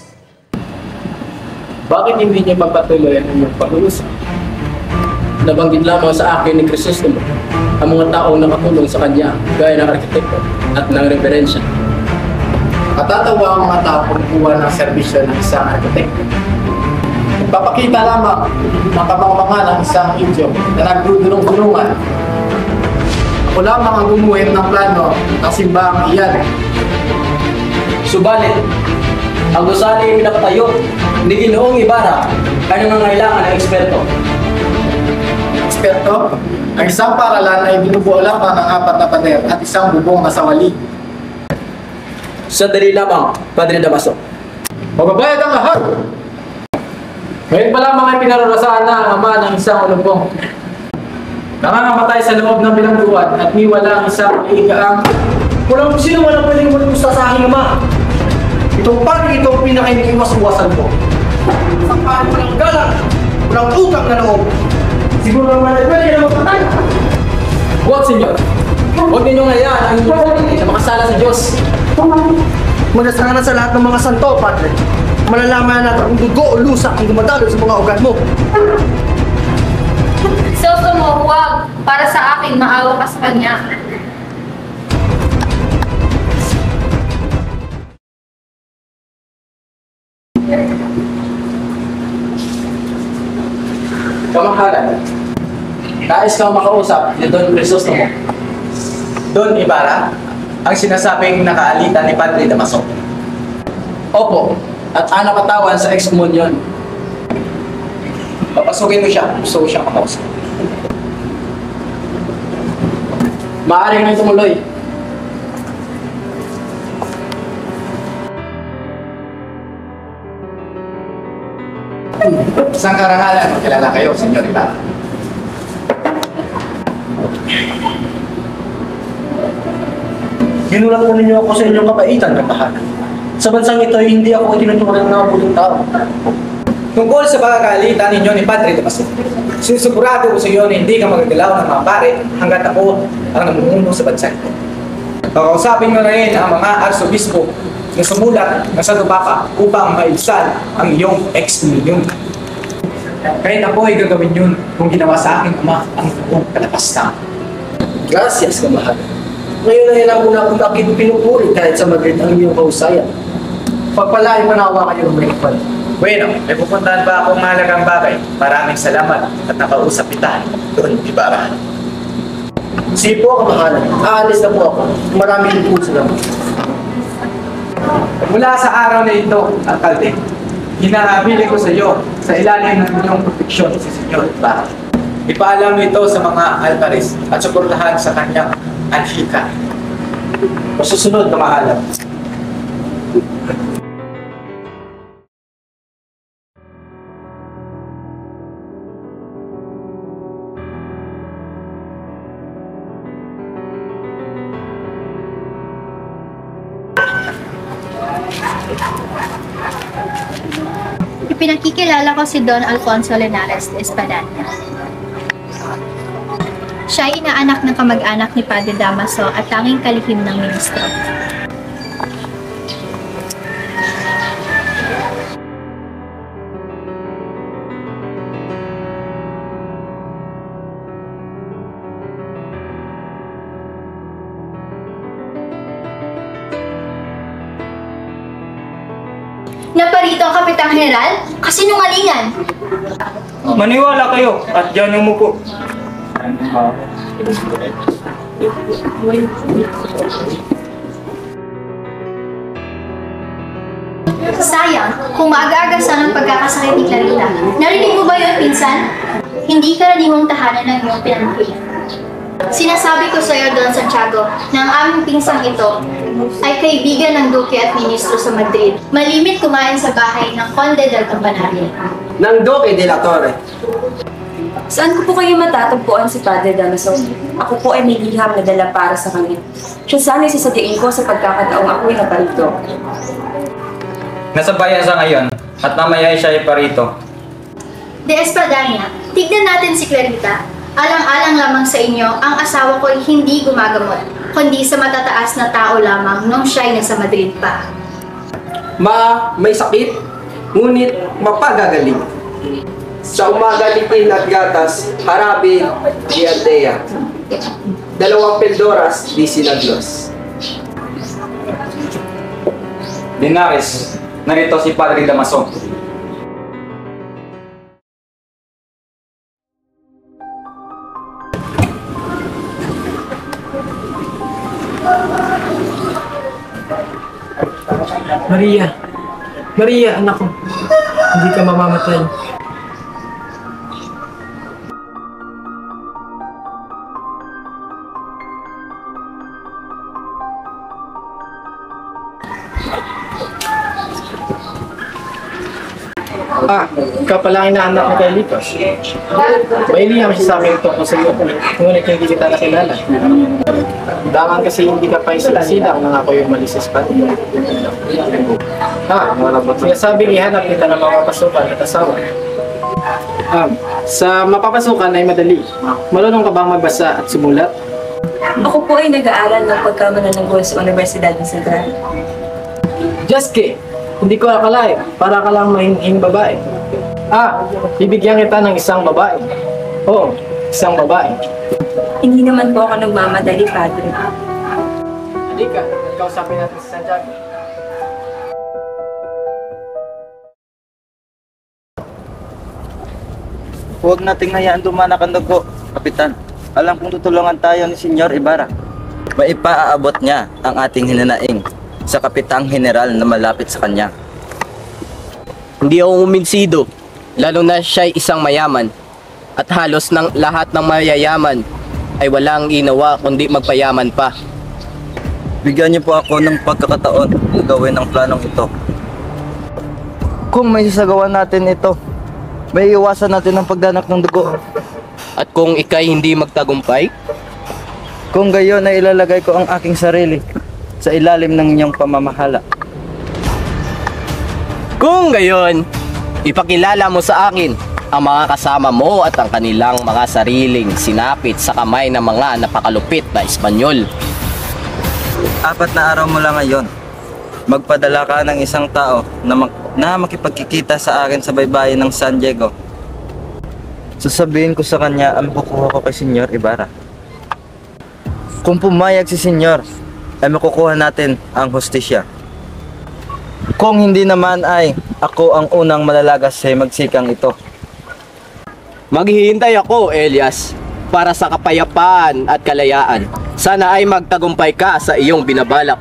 Speaker 5: Bakit hindi niya papatuloy ang inyong pag-uusap? Nabanggit lamang sa akin ni Crisostomo ang mga taong nakatulong sa kanya gaya ng arkitekto at ng referensya. Katatawa ang mga tao kumukuha ng serbisyo ng isang arkitekto. Papakita lamang ng kamangmangan ng isang Indio na nagdudulong-dulungan. Ako lamang ang gumuhit ng plano ng simbahang iyan.
Speaker 6: Subalit, ang gusali pinapatayo ni Ginoong Ibarra ay nangangailangan ng eksperto.
Speaker 5: Eksperto, ang isang paaralan ay binubuo lamang ng 4 na pader at isang bubong na sawali.
Speaker 6: Sandali lamang, Padre Damaso.
Speaker 5: Magbabayad ang lahat! Ngayon pa lamang ay pinararasahan na ang ama ng isang ulumpong. Nangangamatay sa loob ng bilangguan at niwala ang isang iigaang.
Speaker 6: Walang sino walang pwedeng magpusta sa aking ama. Itong pari ito ang pinaka-iniiwas-uwasan ko. Isang pari walang galang, walang utang na loob. Siguro naman ay pwede na magpatay.
Speaker 5: Huwag, senyor. Huwag ninyong hayaan ang inyong sarili na makasala sa Diyos.
Speaker 6: Magdasana sa lahat ng mga santo, Padre. Malalaman natin kung dugo o lusak ang dumadalo sa mga ugat mo.
Speaker 4: Crisostomo, huwag. Para sa akin, maawa ka sa kanya.
Speaker 5: Kamanghalan, nais kang makausap ni Don Crisostomo.
Speaker 13: Don Ibarra, ang sinasabing nakaalitan ni Padre Damaso.
Speaker 5: Opo, at anak katawan sa excomunion.
Speaker 13: Papasukin mo siya, gusto ko siyang makausap.
Speaker 5: Maaari nang tumuloy.
Speaker 13: Isang karangalan, magkilala kayo, Senyor Ibarra.
Speaker 6: Ginulat po ninyo ako sa inyong kabaitan, kapahanan. Sa bansang ito, hindi ako itinuturan ng mabuting tao.
Speaker 13: Tungkol sa pagkakaalitan ninyo ni Padre Damaso, sinusigurado ko sa iyo na hindi ka magagalaw ng mga pare hanggat ako ang namumuno sa bansa ito. Kakausapin mo na rin ang mga arsobispo na sumulat na sa Lubaka upang mailsan ang iyong ex-milyon. Kahit ako ay gagawin yun kung ginawa sa aking ama ang buong kalapastan.
Speaker 6: Gracias, kamahal. Ngayon ay alam mo na kung bakit pinupuri kahit sa Madrid ang iyong kausayan.
Speaker 5: Pagpalain manawa kayo ng Bicol.
Speaker 13: Bueno, may pupuntahan pa akong mahalagang bagay. Maraming salamat at nakausap kita doon, Ibarra.
Speaker 6: Sige po, kamahal. Aalis na po ako. Maraming po salamat.
Speaker 13: Mula sa araw na ito, Alkalde, hinahabili ko sa iyo sa ilalim ng inyong proteksyon si Senyor Ibarra. Ipaalam mo ito sa mga alpares at suportahan sa kanyang anhika.
Speaker 6: Masusunod, kamahal.
Speaker 4: Pinakikilala ko si Don Alfonso Linares de Espadanya. Siya ay inaanak ng kamag-anak ni Padre Damaso at tanging kalihim ng ministro. Naparito ang Kapitang General? Kasinungalingan!
Speaker 8: Maniwala kayo at diyan umupo.
Speaker 16: Sayang, kung maaga-aga sana ang pagkakasakit ni Clarita. Narinig mo ba yun, pinsan? Hindi karaniwang tahanan ng iyong pinanggit. Sinasabi ko sa iyo, Don Santiago, na ang aming pinsang ito ay kaibigan ng Duque at Ministro sa Madrid. Malimit kumain sa bahay ng Conde del Campanario.
Speaker 6: Ng Duque de la Torre.
Speaker 17: Saan ko po kayo matatagpuan si Padre Damaso? Ako po ay may liham na dala para sa kanya. Siya sana sasadiin ko sa pagkakataong ako'y naparito.
Speaker 15: Nasa bayan sa ngayon at mamaya siya ay parito.
Speaker 16: De Espadanya, tignan natin si Clarita. Alang-alang lamang sa inyo, ang asawa ko ay hindi gumagamot, kundi sa matataas na tao lamang nung siya'y nasa Madrid pa.
Speaker 6: May sakit, ngunit mapagagaling. Sa umaga litin at gatas, harabi di Altea. 2 pildoras di Sinaglos.
Speaker 15: Linares, narito si Padre Damaso.
Speaker 5: Maria, anak ko, hindi ka mamamatay. Ikaw pala ang inaanak ni Carlitos. May liham siya sa amin tungkol sa iyo, ngunit hindi kita nakilala. Dangan kasi hindi ka pa isilang nang ako yung malis sa Espanya. Sinasabi ihanap kita ng mapapasukan at asawa. Sa mapapasukan ay madali. Marunong ka bang magbasa at sumulat?
Speaker 17: Ako po ay nag-aaral ng pagkamananggol sa Universidad ng Central.
Speaker 5: Jaske, hindi ko akalain. Para ka lang mahinging babae. Bibigyan kita ng isang babae. Oo, isang babae.
Speaker 17: Hindi naman po ako nagmamadali, Padre.
Speaker 5: Halika, kausapin natin si Santiago.
Speaker 15: Huwag nating hayaan dumanak ang dugo, Kapitan. Alam kong tutulungan tayo ni Senyor Ibarra. Maipaaabot niya ang ating hinanaing sa Kapitang General na malapit sa kanya.
Speaker 7: Hindi ako uminsido, lalo na siya'y isang mayaman. At halos ng lahat ng mayayaman ay walang ginawa kundi magpayaman pa.
Speaker 15: Bigyan niyo po ako ng pagkakataon na gawin ang planong ito. Kung may sasagawa natin ito, may iwasan natin ang pagdanak ng dugo.
Speaker 7: At kung ikay hindi magtagumpay?
Speaker 15: Kung gayon ay ilalagay ko ang aking sarili sa ilalim ng inyong pamamahala.
Speaker 7: Kung gayon, ipakilala mo sa akin ang mga kasama mo at ang kanilang mga sariling sinapit sa kamay ng mga napakalupit na Espanyol.
Speaker 15: 4 na araw mula ngayon, magpadala ka ng isang tao na makipagkikita sa akin sa baybayin ng San Diego. Sasabihin ko sa kanya ang makukuha ko kay Senyor Ibarra. Kung pumayag si Senyor, ay makukuha natin ang hustisya. Kung hindi naman ay ako ang unang malalagas sa magsikang ito.
Speaker 7: Maghihintay ako, Elias, para sa kapayapaan at kalayaan. Sana ay magtagumpay ka sa iyong binabalak.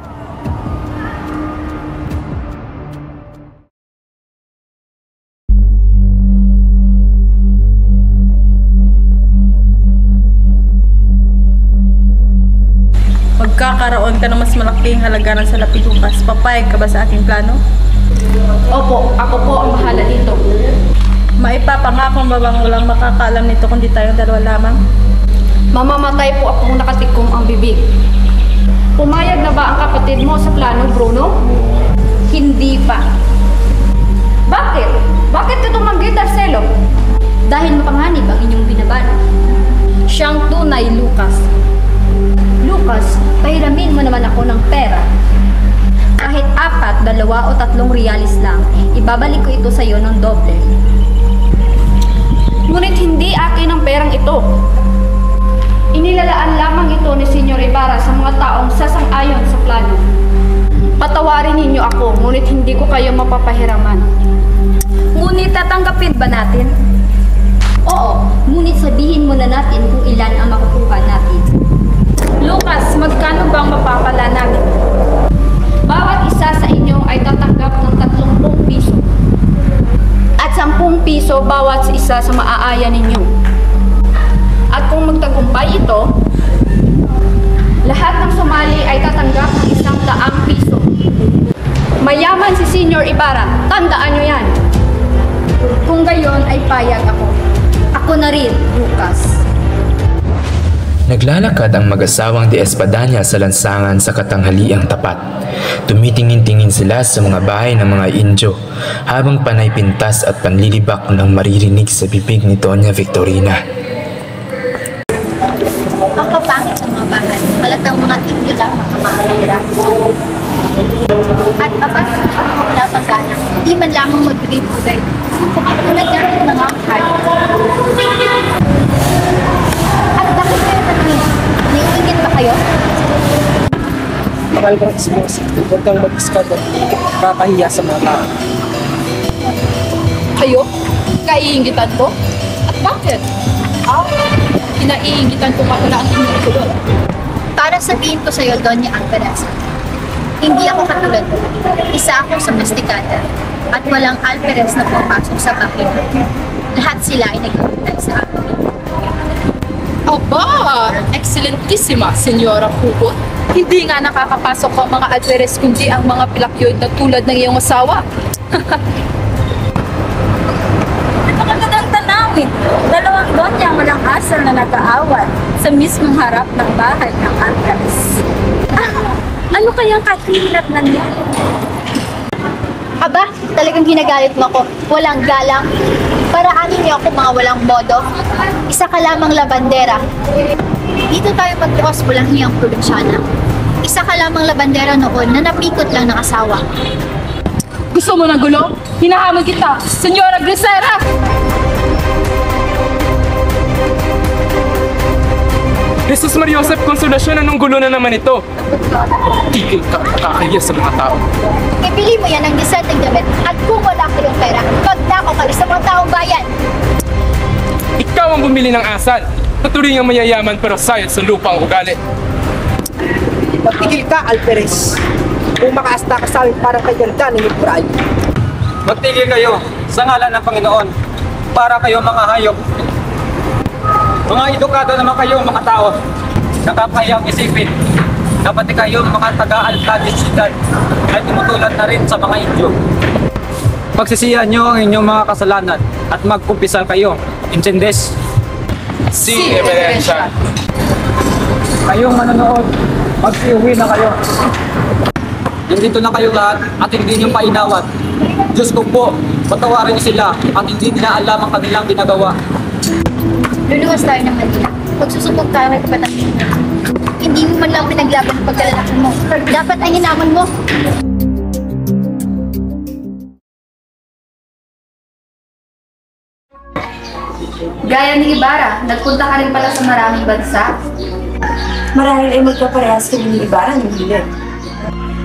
Speaker 3: Magkakaroon ka ng mas malaking halagaran sa Lapiducas. Papayag ka ba sa aking plano?
Speaker 10: Opo, ako po ang bahala dito.
Speaker 3: Maipapangako ba bang walang makakaalam nito kundi tayong dalawa lamang?
Speaker 10: Mamamatay po akong nakatikom ang bibig. Pumayag na ba ang kapatid mo sa plano, Bruno? Hindi pa. Bakit? Bakit ka tumanggi, Darcelo?
Speaker 16: Dahil mapanganib ang inyong binabalak.
Speaker 10: Siyang tunay, Lucas.
Speaker 16: Lucas, pahiramin mo naman ako ng pera. Kahit 1, 2 o 3 reales lang, ibabalik ko ito sa iyo ng doble.
Speaker 10: Ngunit hindi akin ang perang ito. Inilalaan lamang ito ni Senyor Ibarra sa mga taong sasang-ayon sa plano. Patawarin ninyo ako, ngunit hindi ko kayo mapapahiraman.
Speaker 4: Ngunit tatanggapin ba natin?
Speaker 10: isa sa maaaya ninyo. At kung magtagumpay ito, lahat ng sumali ay tatanggap ng 100 piso. Mayaman si Senior Ibarra, tandaan nyo yan. Kung gayon ay payag ako. Ako na rin, Lucas.
Speaker 2: Naglalakad ang mag-asawang de Espadanya sa lansangan sa katanghaliang tapat. Tumitingin-tingin sila sa mga bahay ng mga Indio habang panay pintas at panlilibak ng maririnig sa bibig ni Doña Victorina.
Speaker 16: Ang kapangit sa mga bahay, halatang mga Indio lang makamakahira. At abas ako wala pang gana, di man lamang magbigay-bugay. Kung ako nagkaroon ng ang heart. At bakit kayo natin? Naiingit ba kayo?
Speaker 5: Mahal kong ismosi, huwag kang mag-iskado. Kakahiya sa mga tao.
Speaker 10: Kayo? Kaiingitan ko? At bakit? Kinaiingitan ko pa wala ang inyong kulot.
Speaker 16: Para sabihin ko sa'yo, Doña Alvarez, hindi ako katulad mo. Isa akong sophisticada at walang Alvarez na pumapasok sa bahay natin. Lahat sila ay naghihintay sa akin.
Speaker 10: Aba! Excelentissima, Senyora Hugot. Hindi nga nakakapasok ang mga Alvarez kundi ang mga pilakyoid na tulad ng iyong asawa.
Speaker 12: Napakagandang tanawin. Dalawang donya walang asal na nag-aawat sa mismong harap ng bahay ng Alvarez. Ano kayang kahirap na niya?
Speaker 16: Aba, talagang ginagalit mo ako. Walang galang. Paraanin niyo ako mga walang modo. Isa ka lamang labandera. Dito tayo magtuos walang hiyang probinsyana. Isa ka lamang labandera noon na napikot lang ng asawa.
Speaker 10: Gusto mo ng gulo? Hinahamon kita, Senyora Grisera!
Speaker 18: Jesus Mariosep, konsolasyon, anong gulo na naman ito? Tigil ka, nakakahiya sa mga tao.
Speaker 16: Ipili mo yan ng disenteng damit at kung wala kayong pera, magdako ka rin sa mga taong bayan.
Speaker 18: Ikaw ang bumili ng asal. Tuturing ang mayayaman pero sayad sa lupa ang ugali.
Speaker 6: Magtigil ka, Alvarez. Kung makaasta ka sa amin parang kay ganda ng Iburay.
Speaker 13: Magtigil kayo sa ngalan ng Panginoon para kayo mga hayop. Mga edukado naman kayo mga tao. Nakakayang isipin. Dapat kayo mga taga-Alcalde ay tumutulad na rin sa mga Indio. Pagsisihan nyo ang inyong mga kasalanan at magkumpisal kayo. Incendes?
Speaker 18: Si Evidencia.
Speaker 13: Kayong manonood, mag-iuwi na kayo. Nandito na kayo lahat at hindi nyo painawat. Diyos ko po, patawarin niyo sila at hindi nila alam ang kanilang ginagawa.
Speaker 16: Luluwas tayo ng Manila. Magsusubok tayo ng kapatid. Hindi mo man lang pinaglaban ng pagkalalaki mo. Dapat ay hinamon mo.
Speaker 10: Gaya ni Ibarra, nagpunta ka rin pala sa maraming bansa.
Speaker 17: Marahil ay magkaparehas kami ni Ibarra ng hilig.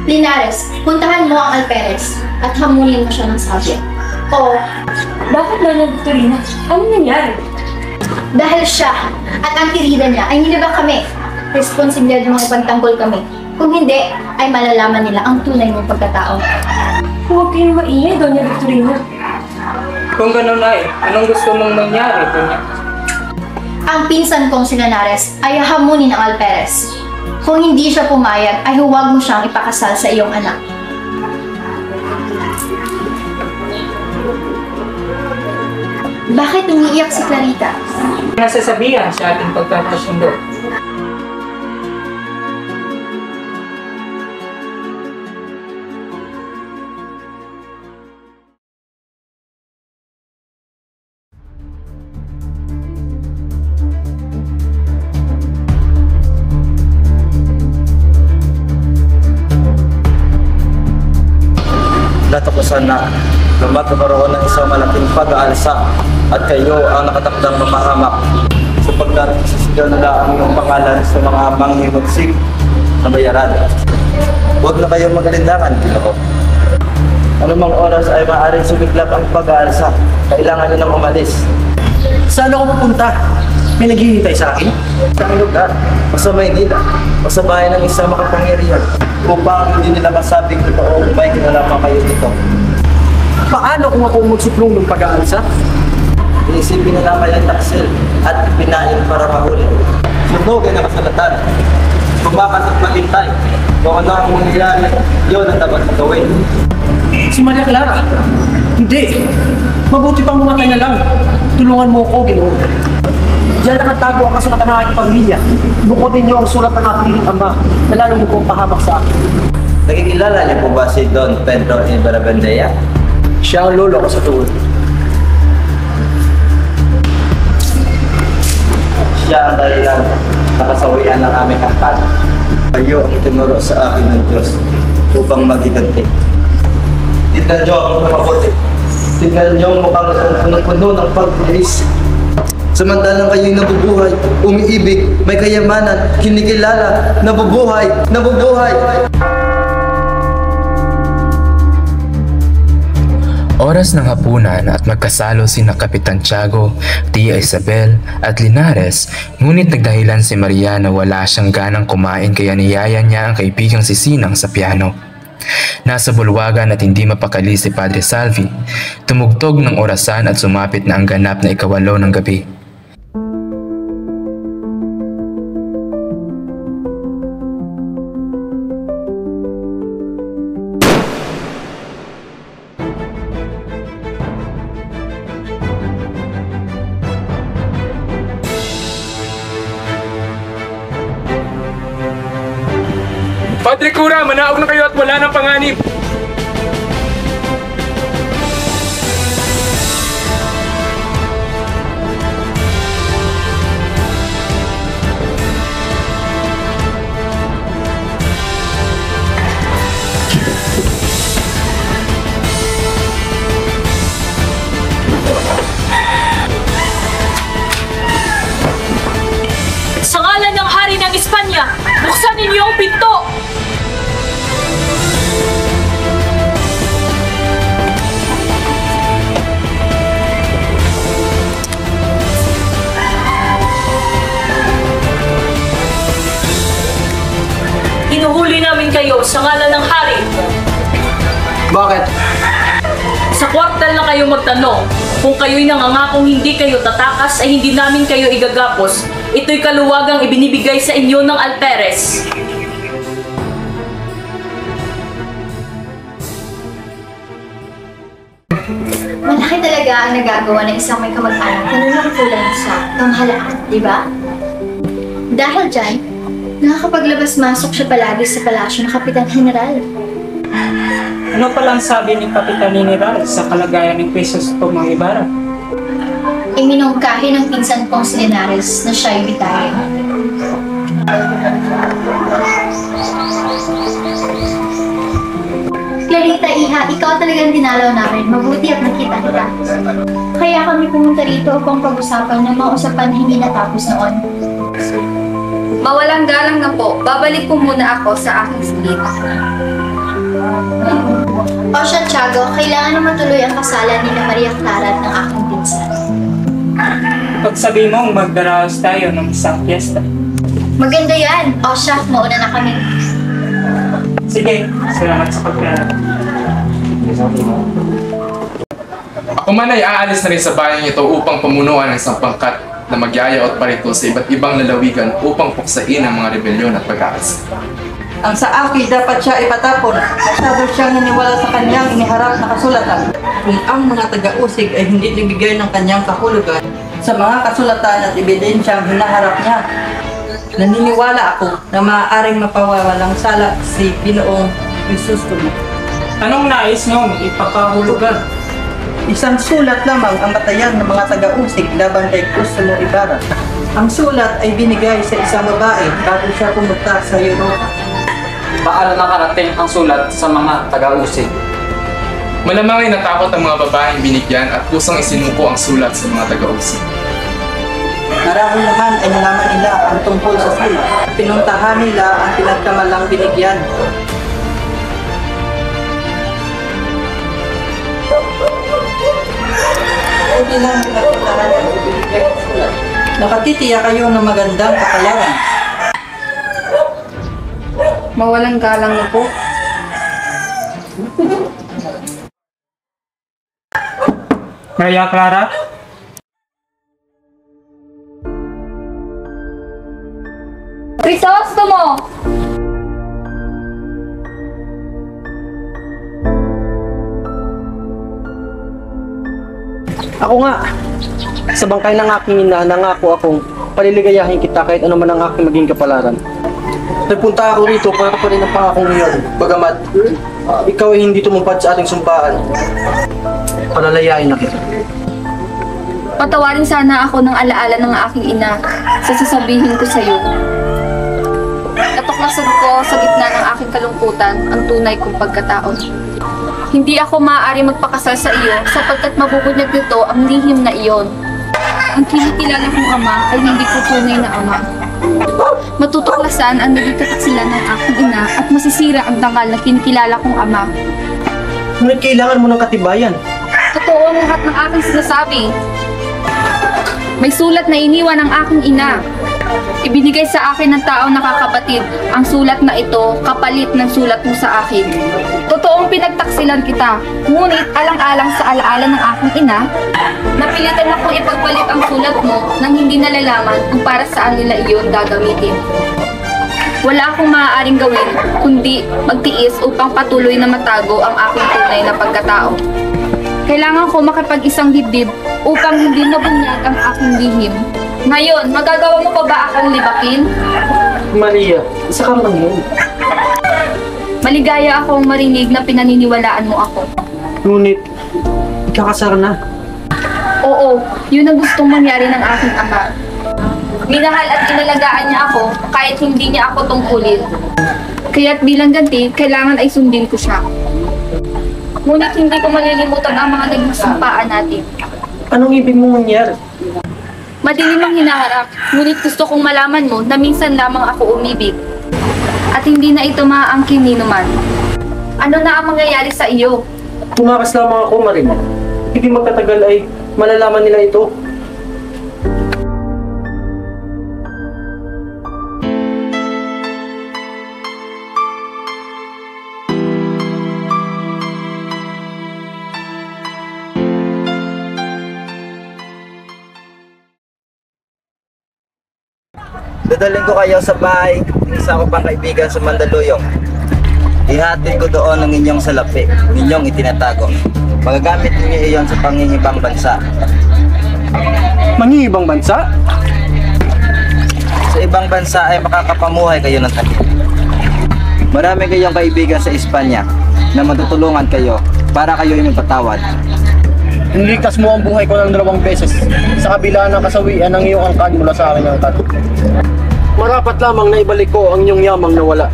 Speaker 16: Linares, puntahan mo ang Alvarez at hamunin mo siya ng sabi. O,
Speaker 17: bakit Doña Victorina? Ano nangyari?
Speaker 16: Dahil siya at ang tirida niya ay nilibak kami. Responsibilidad ng mga ipagtanggol kami. Kung hindi, ay malalaman nila ang tunay mong pagkatao.
Speaker 17: Huwag kayong maingay, Doña Victorina.
Speaker 5: Kung gano'n ay, anong gusto mong mangyari, Doña?
Speaker 16: Ang pinsan kong si Linares ay hamunin ng Alvarez. Kung hindi siya pumayag, ay huwag mo siyang ipakasal sa iyong anak. Bakit umiiyak si Clarita?
Speaker 8: Nasasabihan sa ating pagkakasundo.
Speaker 15: Natapusan na magkakaroon ng isang malaking pag-aalsa at kayo ang nakatakdang mamahamak sapagkat sisigaw na ang iyong pangalan sa mga manghimagsik na bayaran. Huwag na kayong magalindangan, Ginoo. Anumang oras ay maaaring sumiklap ang pag-aalsa. Kailangan nyo nang umalis.
Speaker 6: Saan ako pupunta? May naghihintay sa akin?
Speaker 15: Sa lugar, o sa Maynila, o sa bahay ng isang makapangyarihan upang hindi nila masabing totoo may kinalaman kayo dito.
Speaker 6: Paano kung ako magsuplong ng pag-aalsa?
Speaker 15: iisipin na lang kayang taksel at pinain para mahuli. Sunugin ang kasalatan. Bumakas at maghintay. Kung ano ang mangyayari, yun ang dapat gawin.
Speaker 6: Si Maria Clara? Hindi. Mabuti pang umatay na lang. Tulungan mo ako, Ginoo. Diyan nakatago ang kasulatan ng aking pamilya. Bukutin niyo ang sulat ng aking ama na lalo mo kong pahamak sa akin.
Speaker 15: Nakikilala niyo po ba si Don Pedro Ibarabandea?
Speaker 6: Siya ang lolo ko sa tuwid.
Speaker 15: Siya ang dahilan na kasawian ng aming kampanya. Kayo ang tinuro sa akin ng Diyos upang magiganti. Tignan niyo ang mabuti. Tignan niyo ang mukhang punong-puno ng pagpulis. Samantalang kayo'y nabubuhay, umiibig, may kayamanan, kinikilala, nabubuhay, nabubuhay!
Speaker 2: Oras ng hapunan at magkasalo sina Kapitan Tiago, Tia Isabel at Linares, ngunit nagdahilan si Maria na wala siyang ganang kumain kaya niyaya niya ang kaibigang si Sinang sa piano. Nasa bulwagan at hindi mapakali si Padre Salvi, tumugtog ng orasan at sumapit na ang ganap na 8 ng gabi.
Speaker 18: Padre Cura, manaog na kayo at wala ng panganib.
Speaker 19: Sa ngalan ng Hari ng Espanya, buksan ninyo ang pinto! Hinuhuli namin kayo sa ngalan ng hari.
Speaker 6: Bakit?
Speaker 19: Sa kwartal na kayo magtanong. Kung kayo'y nangangakong hindi kayo tatakas ay hindi namin kayo igagapos. Ito'y kaluwagang ibinibigay sa inyo ng Alperes.
Speaker 16: Malaki talaga ang nagagawa ng isang may kamag-anak na nanungkulan sa pamahalaan, di ba? Dahil dyan, nakakapaglabas-masok siya palagi sa palasyo ng Kapitan General.
Speaker 8: Ano palang sabi ni Kapitan General sa kalagayan ng Crisostomo mga Ibarra?
Speaker 16: Iminungkahi ng pinsan kong si Linares na siya'y bitayin. Clarita, Iha, ikaw talagang dinalaw namin. Mabuti at nakita kita. Kaya kami pumunta rito upang pag-usapan ng mga usapan na hindi natapos noon.
Speaker 10: Mawalang galang na po. Babalik po muna ako sa aking sulit.
Speaker 16: O siya, Tiago, kailangan na matuloy ang kasalan ni Maria Clara at ng aking pinsan.
Speaker 8: Pagsabi mong magdaraos tayo ng isang fiesta.
Speaker 16: Maganda yan. O siya, mauna na kami.
Speaker 8: Sige, salamat sa pagkala.
Speaker 18: Ako man ay aalis na rin sa bayan ito upang pamunuan ng isang pangkat na magyaya at parito sa iba't ibang lalawigan upang puksain ang mga rebelyon at pag-aakas.
Speaker 11: Ang Saaki dapat siya ipatapon. Masyado siyang niniwala sa kanyang iniharap na kasulatan. Kung ang mga taga-usig ay hindi nabigay ng kanyang kahulugan sa mga kasulatan at ebidensyang hinaharap niya, naniniwala ako na maaaring mapawawalang sala si Pinoong Crisostomo.
Speaker 8: Anong nais niyong ipakahulugan?
Speaker 11: Isang sulat lamang ang batayan ng mga taga-usig laban kay Crisostomo Ibarra. Ang sulat ay binigay sa isang babae bago siya pumunta sa Europa.
Speaker 5: Paano nakarating ang sulat sa mga taga-usig?
Speaker 18: Malamang ay natakot ang mga babaeng binigyan at kusang isinuko ang sulat sa mga taga-usig.
Speaker 11: Marahil naman ay nalaman nila ang tungkol sa sulat. Pinuntahan nila ang pinagkamalang binigyan. Hindi lang pinagpuntahan ang binigyan ng sulat. Nakatitiya kayo ng magandang kapalaran.
Speaker 10: Mawalang galang na po.
Speaker 8: Maria Clara?
Speaker 10: Crisostomo!
Speaker 6: Ako nga, sa bangkay ng aking ina, nangako akong paliligayahin kita kahit ano man ang aking maging kapalaran. Nagpunta ako rito para pa rin ang pangakong iyon. Bagamat, ikaw ay hindi tumupad sa ating sumpaan. Palalayain na kita.
Speaker 10: Patawarin sana ako ng alaala ng aking ina sa sasabihin ko sa iyo. Natuklasan ko sa gitna ng aking kalungkutan ang tunay kong pagkatao. Hindi ako maaari magpakasal sa iyo sapagkat mabubunyag nito ang lihim na iyon. Ang kinikilala kong ama ay hindi ko tunay na ama. Matutuklasan ang naging kataksilan ng aking ina at masisira ang dangal na kinikilala kong ama.
Speaker 6: Ngunit kailangan mo ng katibayan.
Speaker 10: Totoo ang lahat ng aking sinasabi. May sulat na iniwan ng aking ina. Ibinigay sa akin ng tao nakakabatid ang sulat na ito kapalit ng sulat mo sa akin. Totoong pinagtaksilan kita, ngunit alang-alang sa alaala ng aking ina, napilitan akong ipagpalit ang sulat mo nang hindi nalalaman kung para saan nila iyon gagamitin. Wala akong maaaring gawin kundi magtiis upang patuloy na matago ang aking tunay na pagkatao. Kailangan ko makipag-isang dibdib upang hindi mabunyag ang aking lihim. Ngayon, magagawa mo pa ba akong libakin?
Speaker 6: Maria, isa kang mangyan.
Speaker 10: Maligaya akong marinig na pinaniniwalaan mo ako.
Speaker 6: Ngunit, ikakasar na.
Speaker 10: Oo, yun ang gustong mangyari ng aking ama. Minahal at inalagaan niya ako kahit hindi niya ako tungkulin. Kaya't bilang ganti, kailangan ay sundin ko siya. Ngunit hindi ko malilimutan ang mga naging sumpaan natin.
Speaker 6: Anong ibig mong mangyari?
Speaker 10: Madilim ang hinaharap, ngunit gusto kong malaman mo na minsan lamang ako umibig. At hindi na ito maaangkin ni naman. Ano na ang mangyayari sa iyo?
Speaker 6: Tumakas lamang ako, Marina. Hindi magtatagal ay malalaman nila ito.
Speaker 15: Dadalhin ko kayo sa bahay ng isa ko pang kaibigan sa Mandaluyong. Ihatid ko doon ang inyong salapi, ninyong itinatago. Magagamit ninyo iyon sa pangingibang bansa.
Speaker 6: Mangingibang bansa?
Speaker 15: Sa ibang bansa ay makakapamuhay kayo ng tabi. Marami kayong kaibigan sa Espanya na matutulungan kayo para kayo ay magpatawad.
Speaker 6: Niligtas mo ang buhay ko ng 2 beses sa kabila ng kasawian ng iyong angkan mula sa akin angkan. Marapat lamang na ibalik ko ang inyong yamang nawala.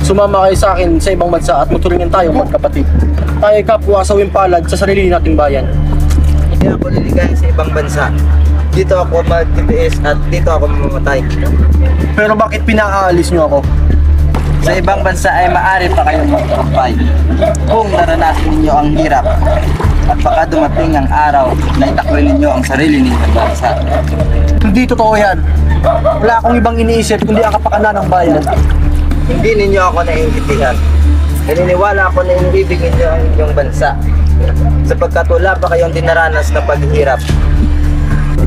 Speaker 6: Sumama kayo sa akin sa ibang bansa at matulungan tayong magkapatid. Tayo ay kapwa sa wimpalad sa sarili nating bayan.
Speaker 15: Hindi ako liligayin sa ibang bansa. Dito ako magtitiis at dito ako mamamatay.
Speaker 6: Pero bakit pinaalis niyo ako?
Speaker 15: Sa ibang bansa ay maaari pa kayong magtagumpay kung naranasan ninyo ang hirap at baka dumating ang araw na itakwil ninyo ang sarili ninyong bansa.
Speaker 6: Hindi totoo yan. Wala akong ibang iniisip kundi ang kapakanan ng bayan.
Speaker 15: Hindi ninyo ako naiintindihan. Naniniwala ako na inibig ninyo ang inyong bansa sapagkat wala pa kayong dinaranas na paghihirap.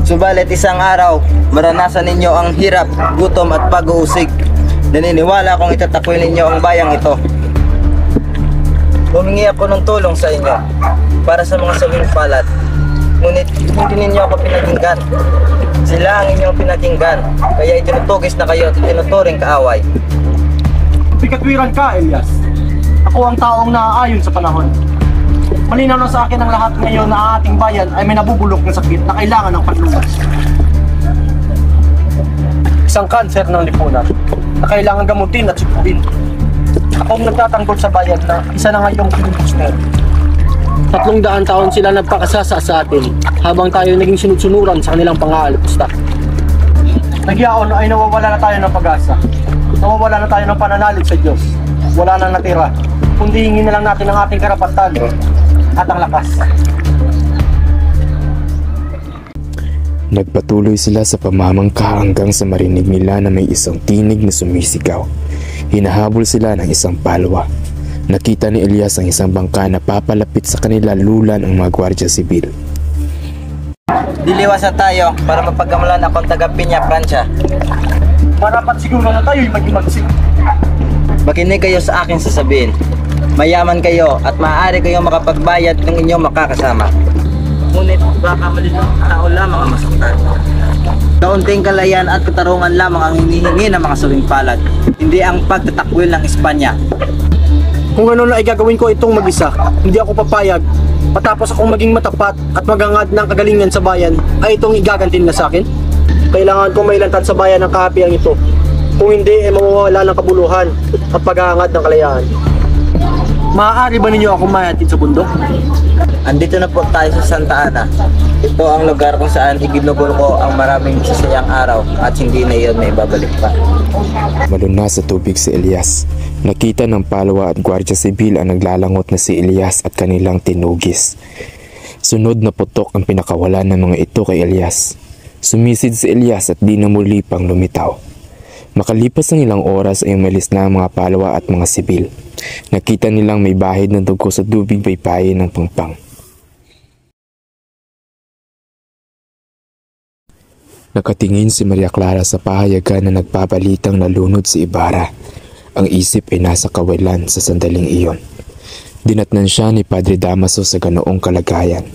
Speaker 15: Subalit isang araw, maranasan ninyo ang hirap, gutom at pag-uusig. Naniniwala akong itatakwil ninyo ang bayang ito. Humingi ako ng tulong sa inyo para sa mga sawing palad. Ngunit hindi ninyo ako pinakinggan. Sila ang inyong pinakinggan, kaya itinutugis na kayo at itinuturing kaaway.
Speaker 6: Pikatwiran ka, Elias. Ako ang taong naaayon sa panahon. Malinaw na sa akin ang lahat ngayon na ang ating bayan ay may nabubulok na sakit na kailangan ng panlunas. Isang kanser ng lipunan na kailangan gamutin at sukuin. Ako ang nagtatanggol sa bayan na isa na ngayong pinusner. 300 taon sila nagpakasasa sa atin habang tayo naging sunod-sunuran sa kanilang pang-aalipusta. Nagyaon ay nawawala na tayo ng pag-asa. Nawawala na tayo ng pananalig sa Diyos. Wala na natira, kundi hingin na lang natin ang ating karapatan at ang lakas.
Speaker 2: Nagpatuloy sila sa pamamangka hanggang sa marinig nila na may isang tinig na sumisigaw. Hinahabol sila ng isang palwa. Nakita ni Elias ang isang bangka na papalapit sa kanila, lulan ang mga gwardiya sibil.
Speaker 15: Diliwasan tayo para mapagkamalan akong taga Piña, Pransya.
Speaker 6: Marapat siguro na tayo'y maging magsin.
Speaker 15: Makinig kayo sa akin sasabihin. Mayaman kayo at maaari kayong makapagbayad ng inyong makakasama. Ngunit baka malilong tao lamang ang masaktan. Kaunting kalayan at katarungan lamang ang hinihingi ng mga sawing palad, hindi ang pagtatakwil ng Espanya.
Speaker 6: Kung ano na ay gagawin ko itong mag-isa, hindi ako papayag. Matapos akong maging matapat at magangad ng kagalingan sa bayan, ay itong igagantin na sa akin. Kailangan kong mailantad sa bayan ng kahapiang ito. Kung hindi, ay mawawala ng kabuluhan at paghahangad ng kalayaan. Maaari ba ninyo akong mahatid sa bundok?
Speaker 15: Andito na po tayo sa Santa Ana. Ito ang lugar kung saan iginugol ko ang maraming sasayang araw at hindi na iyon may babalik pa.
Speaker 2: Maluna sa tubig si Elias. Nakita ng palwa at gwardiya sibil ang naglalangot na si Elias at kanilang tinugis. Sunod na putok ang pinakawalan ng mga ito kay Elias. Sumisid si Elias at di na muli pang lumitaw. Makalipas ng ilang oras ay umalis na ang mga palwa at mga sibil. Nakita nilang may bahid ng dugo sa tubig baybayin ng pangpang. Nakatingin si Maria Clara sa pahayagan na nagpapalitang nalunod si Ibarra. Ang isip ay nasa kawalan sa sandaling iyon. Dinatnan siya ni Padre Damaso sa ganoong kalagayan.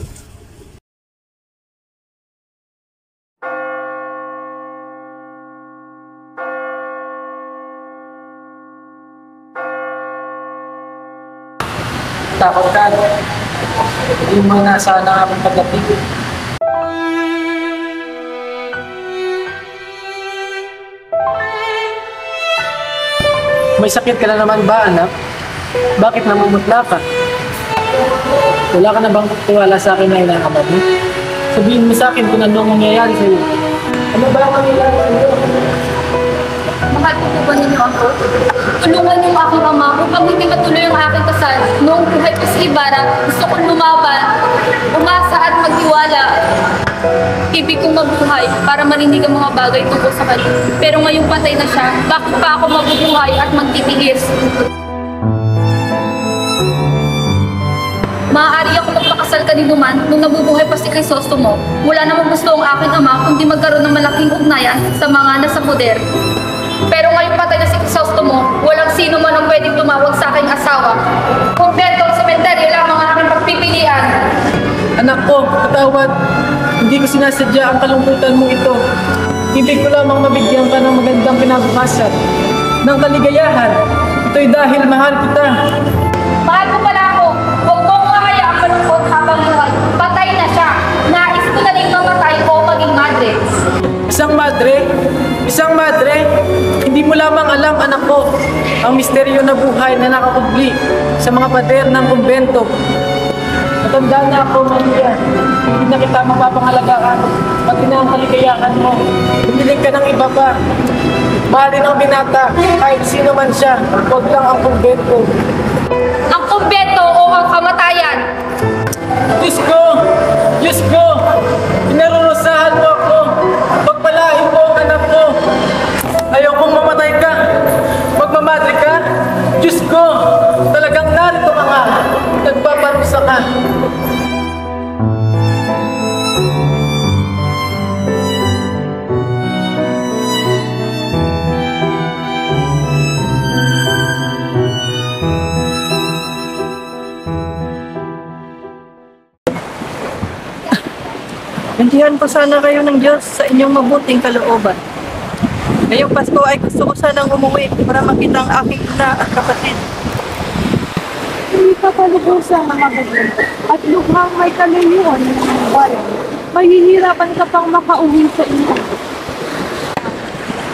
Speaker 5: Takot ka. Hindi mo na sana akong pagdating. May sakit ka na naman ba, anak? Bakit namumutla ka? Wala ka na bang tiwala sa akin na inaama mo? Sabihin mo sa akin kung ano ang mangyayari sa'yo. Ano ba ang mangyayari sa'yo?
Speaker 12: Mahal ko po ba ninyo ako? Tulungan yung aking ama upang hindi matuloy ang aking kasal. Noong buhay ko si Ibarra, gusto kong lumaban, umasa at magtiwala. Ibig kong mabuhay para marinig ang mga bagay tungkol sa kanya. Pero ngayong patay na siya, bakit pa ako mabubuhay at magtitiis? Maaari ako magpakasal kanino man nung nabubuhay pa si Crisostomo. Wala namang gusto ang aking ama kundi magkaroon ng malaking ugnayan sa mga nasa poder. Pero ngayong patay na si Crisostomo, walang sino man ang pwedeng tumawag sa aking asawa. Kumpleto at sementeryo lamang ang aking pagpipilian.
Speaker 5: Anak ko, patawad. Hindi ko sinasadya ang kalungkutan mo ito. Ibig ko lamang mabigyan ka ng magandang kinabukasan. Ng kaligayahan. Ito'y dahil mahal kita.
Speaker 12: Mahal ko pala ako. Huwag mo kong hayaan malungkot habang buhay. Patay na siya. Nais ko na rin mamatay o maging madre.
Speaker 5: Isang madre? Isang madre? Hindi mo lamang alam, anak ko, ang misteryo na buhay na nakakubli sa mga pader ng kumbento. Matanda na ako, Maria. Hindi na kita mapapangalagaan. Pati na ang kaligayahan mo. Humilig ka ng iba pa. Mahalin ang binata, kahit sino man siya. Huwag lang ang kumbento.
Speaker 12: Ang kumbento o ang kamatayan?
Speaker 5: Diyos ko! Diyos ko! Pinarurusahan mo ako. Pagpalain mo ang anak ko. Ayokong mamatay ka. Magmamadre ka. Diyos ko! Talagang narito ka nga. Nagpaparusa ka.
Speaker 11: Nandiyan po sana kayo ng Diyos sa inyong mabuting kalooban. Ngayong Pasko ay gusto ko sanang umuwi para makita ang aking ina at kapatid.
Speaker 10: Hindi ka palubusan mga bagay at lughang may kalayuan ng mga bayan. Mahihirapan ka pang makauwi sa inyo.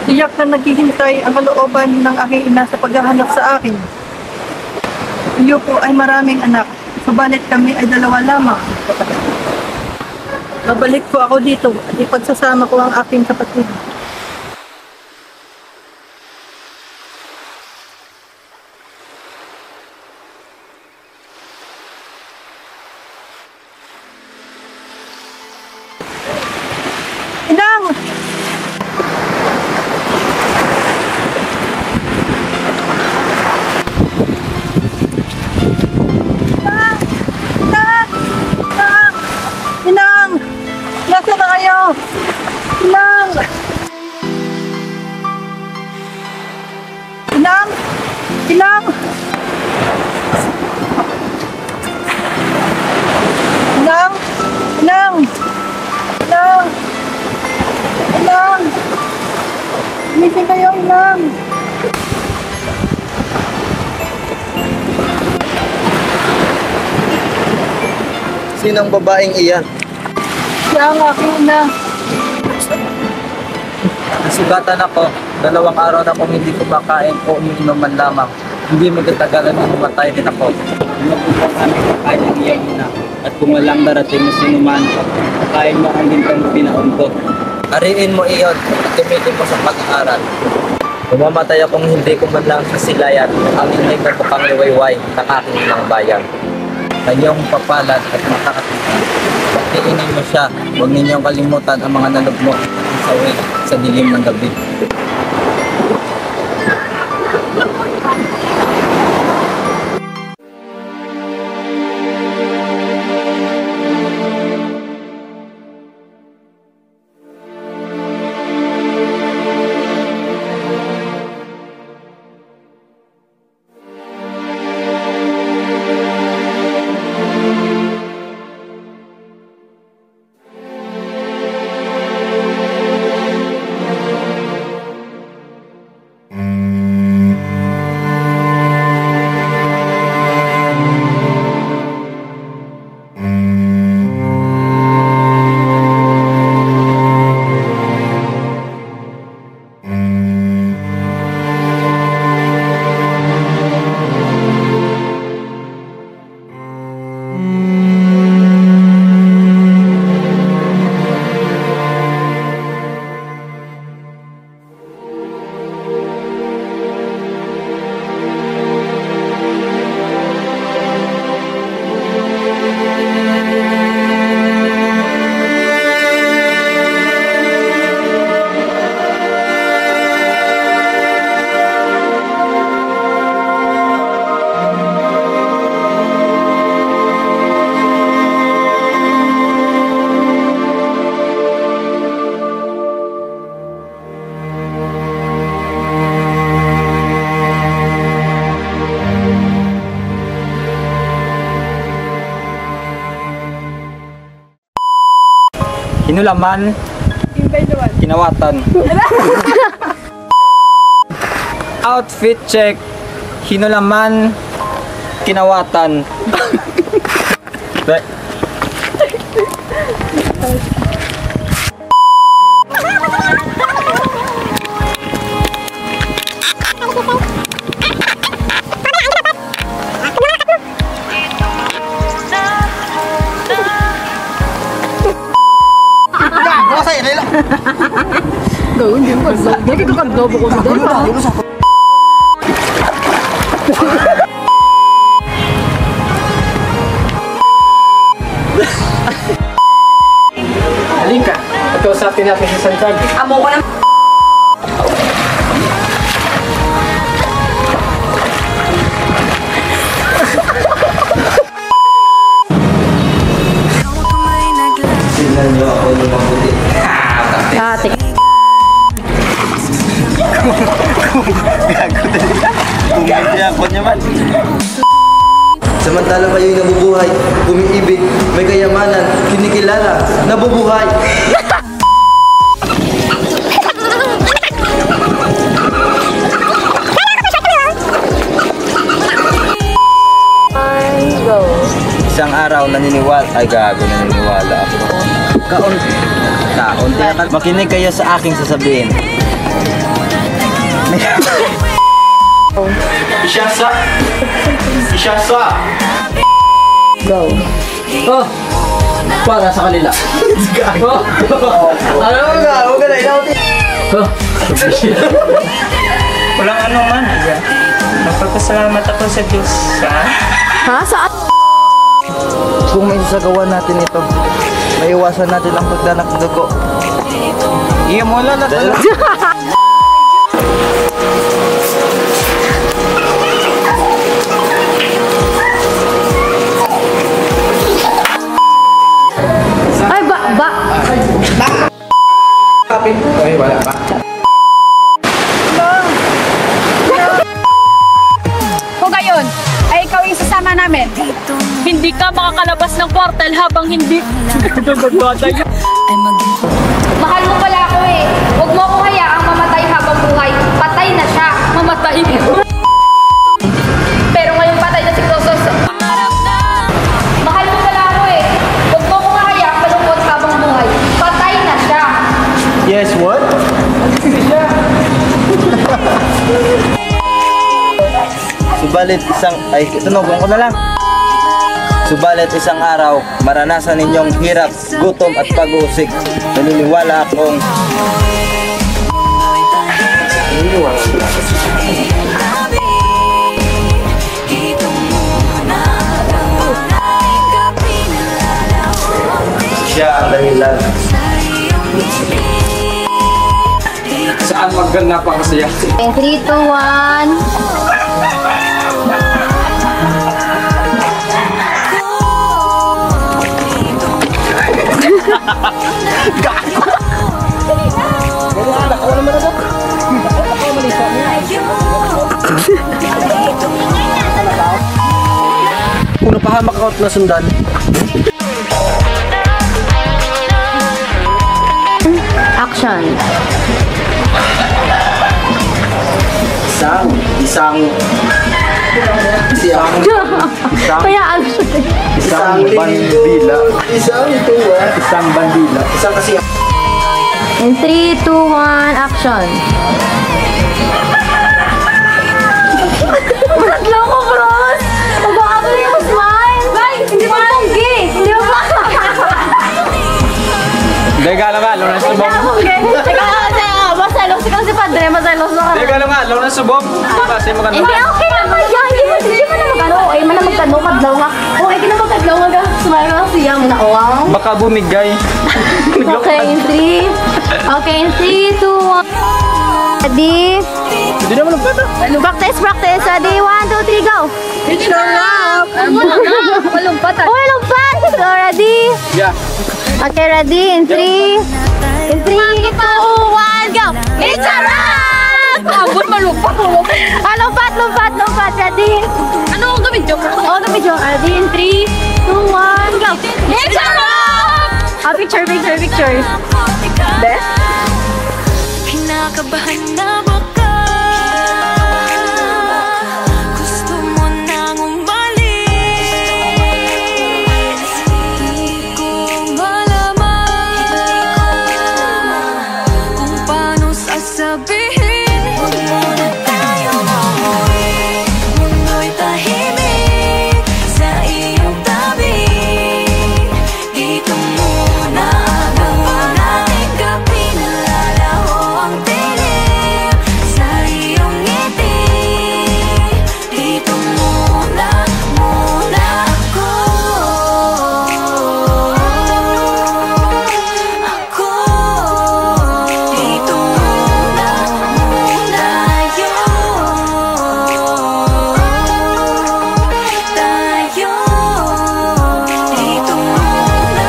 Speaker 11: Tiyak na naghihintay ang kalooban ng aking ina sa paghahanap sa akin. Iyo po ay maraming anak, subalit kami ay dalawa lamang. Babalik po ako dito at ipagsasama ko ang aking kapatid. Inang! Inang! Nasaan na kayo? Inang! Inang! Inang! Inang! Inang! Inang! Gising kayo, Inang!
Speaker 15: Sinong babaeng iyan?
Speaker 11: Siya ang aking ina.
Speaker 15: Nasugatan ako. 2 araw na akong hindi kumakain o umiinom man lamang. Hindi magtatagalan na mamatay din ako. Pinagpupang aming kakain ng iyang ina. At kung walang darating na sinuman, kakain mo ang lintang pinaon ko. Ariin mo iyon at tumitin mo sa pag-aaral. Umamatay akong hindi ko man lang kasilayan ang inay ko pang liwayway ng aking ilang bayan. Kanyang papalan at makakakita. Pagtiinin mo siya, huwag ninyong kalimutan ang mga nalugmok sa dilim ng gabi. Hinulaman, kinawatan. Outfit check, hinulaman, kinawatan.
Speaker 11: Gawin din ko. Lagi ko kardobo ko sa dito.
Speaker 5: Halika, pagkausapin natin si Santiago.
Speaker 17: Amo ko lang.
Speaker 15: Tignan niyo ako yung mabuti.
Speaker 11: Ate.
Speaker 15: Gago ako naman. Samantala kayo'y nabubuhay, umiibig, may kayamanan, kinikilala, nabubuhay. Isang araw naniniwala ako. Kaunti. Makinig kayo sa aking sasabihin.
Speaker 9: Isyasa!
Speaker 11: Go.
Speaker 6: Oh! Para sa kanila. Oh! Ano nga? Huwag ka na inauti. Oh!
Speaker 8: Walang ano man. Nagpapasalamat ako sa Diyos.
Speaker 11: Ha? Saan?
Speaker 15: Kung may sasagawa natin ito, maiwasan natin ang pagdanak ng dugo. Iya mo lang natin.
Speaker 11: Ay, ba?
Speaker 5: Kapit. Ay, wala pa.
Speaker 10: kasama namin.
Speaker 19: Hindi ka makakalabas ng kwartel habang hindi.
Speaker 4: Mahal mo pala ako eh. Huwag mo akong hayaang mamatay habang buhay. Patay na siya.
Speaker 19: Mamatay.
Speaker 4: Pero ngayon patay na si Krosos. Mahal mo pala ako eh. Huwag mo akong hayaang malungkot habang buhay. Patay na siya.
Speaker 6: Yes, what?
Speaker 15: Subalit tunugin ko na lang. Subalit isang araw, maranasan ninyong hirap, gutom at pag-uusig. Naniniwala akong siya ang dahilan.
Speaker 5: Saan magganap ang masaya?
Speaker 16: 3, 2, 1.
Speaker 6: Kung napahamak ako at nasundan.
Speaker 16: Action.
Speaker 6: Isang
Speaker 16: Kaya ano siya?
Speaker 6: Isang bandila. Isang bandila. Isang kasi.
Speaker 16: In 3, 2, 1, action. Matlo ko, Bros! Mag-aako na yung smile! Bay! Hindi mo tonggi! Hindi mo ba?
Speaker 5: Hindi ka lang lalo na subong.
Speaker 16: Teka, masalos ikaw si Padre, masalos na ka.
Speaker 5: Hindi ka lang lalo na subong. Kasi mo
Speaker 16: Hindi, okay lang ba yan? Hindi mo na magano. Okay, man na magkano, kadlaw nga. Okay, kinapagkadlaw nga ka. Smile lang siya, minawang.
Speaker 5: baka bumigay.
Speaker 16: Okay, in 3, 2, 1. Ready?
Speaker 6: Hindi naman nagpata.
Speaker 16: Practice. Ready? 1, 2, 3, go!
Speaker 10: It's your love!
Speaker 16: Malumpat. So, ready?
Speaker 5: Yeah.
Speaker 16: Okay, ready? In 3, 2, 1, go! It's a wrap!
Speaker 10: Abot malumpat.
Speaker 16: Lumpat. Ready?
Speaker 10: Ano ang gamit yung?
Speaker 16: Video. Ready? In 3, 2, 1, go!
Speaker 10: It's a wrap!
Speaker 16: Picture. Best?
Speaker 14: Kinakabahan na baka gusto mo nang umalis. Di ko malaman kung paano sasabihin. Huwag muna tayo mauwi. Mundo'y tahimik sa iyong tabi. Dito muna hanggang ating gabi. Nalalaho ang dilim sa iyong ngiti. Dito muna ako. Dito muna tayo. Dito muna.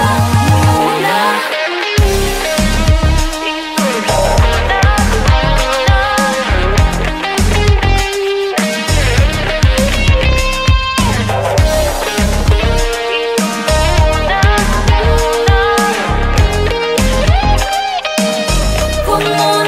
Speaker 14: Huwag mo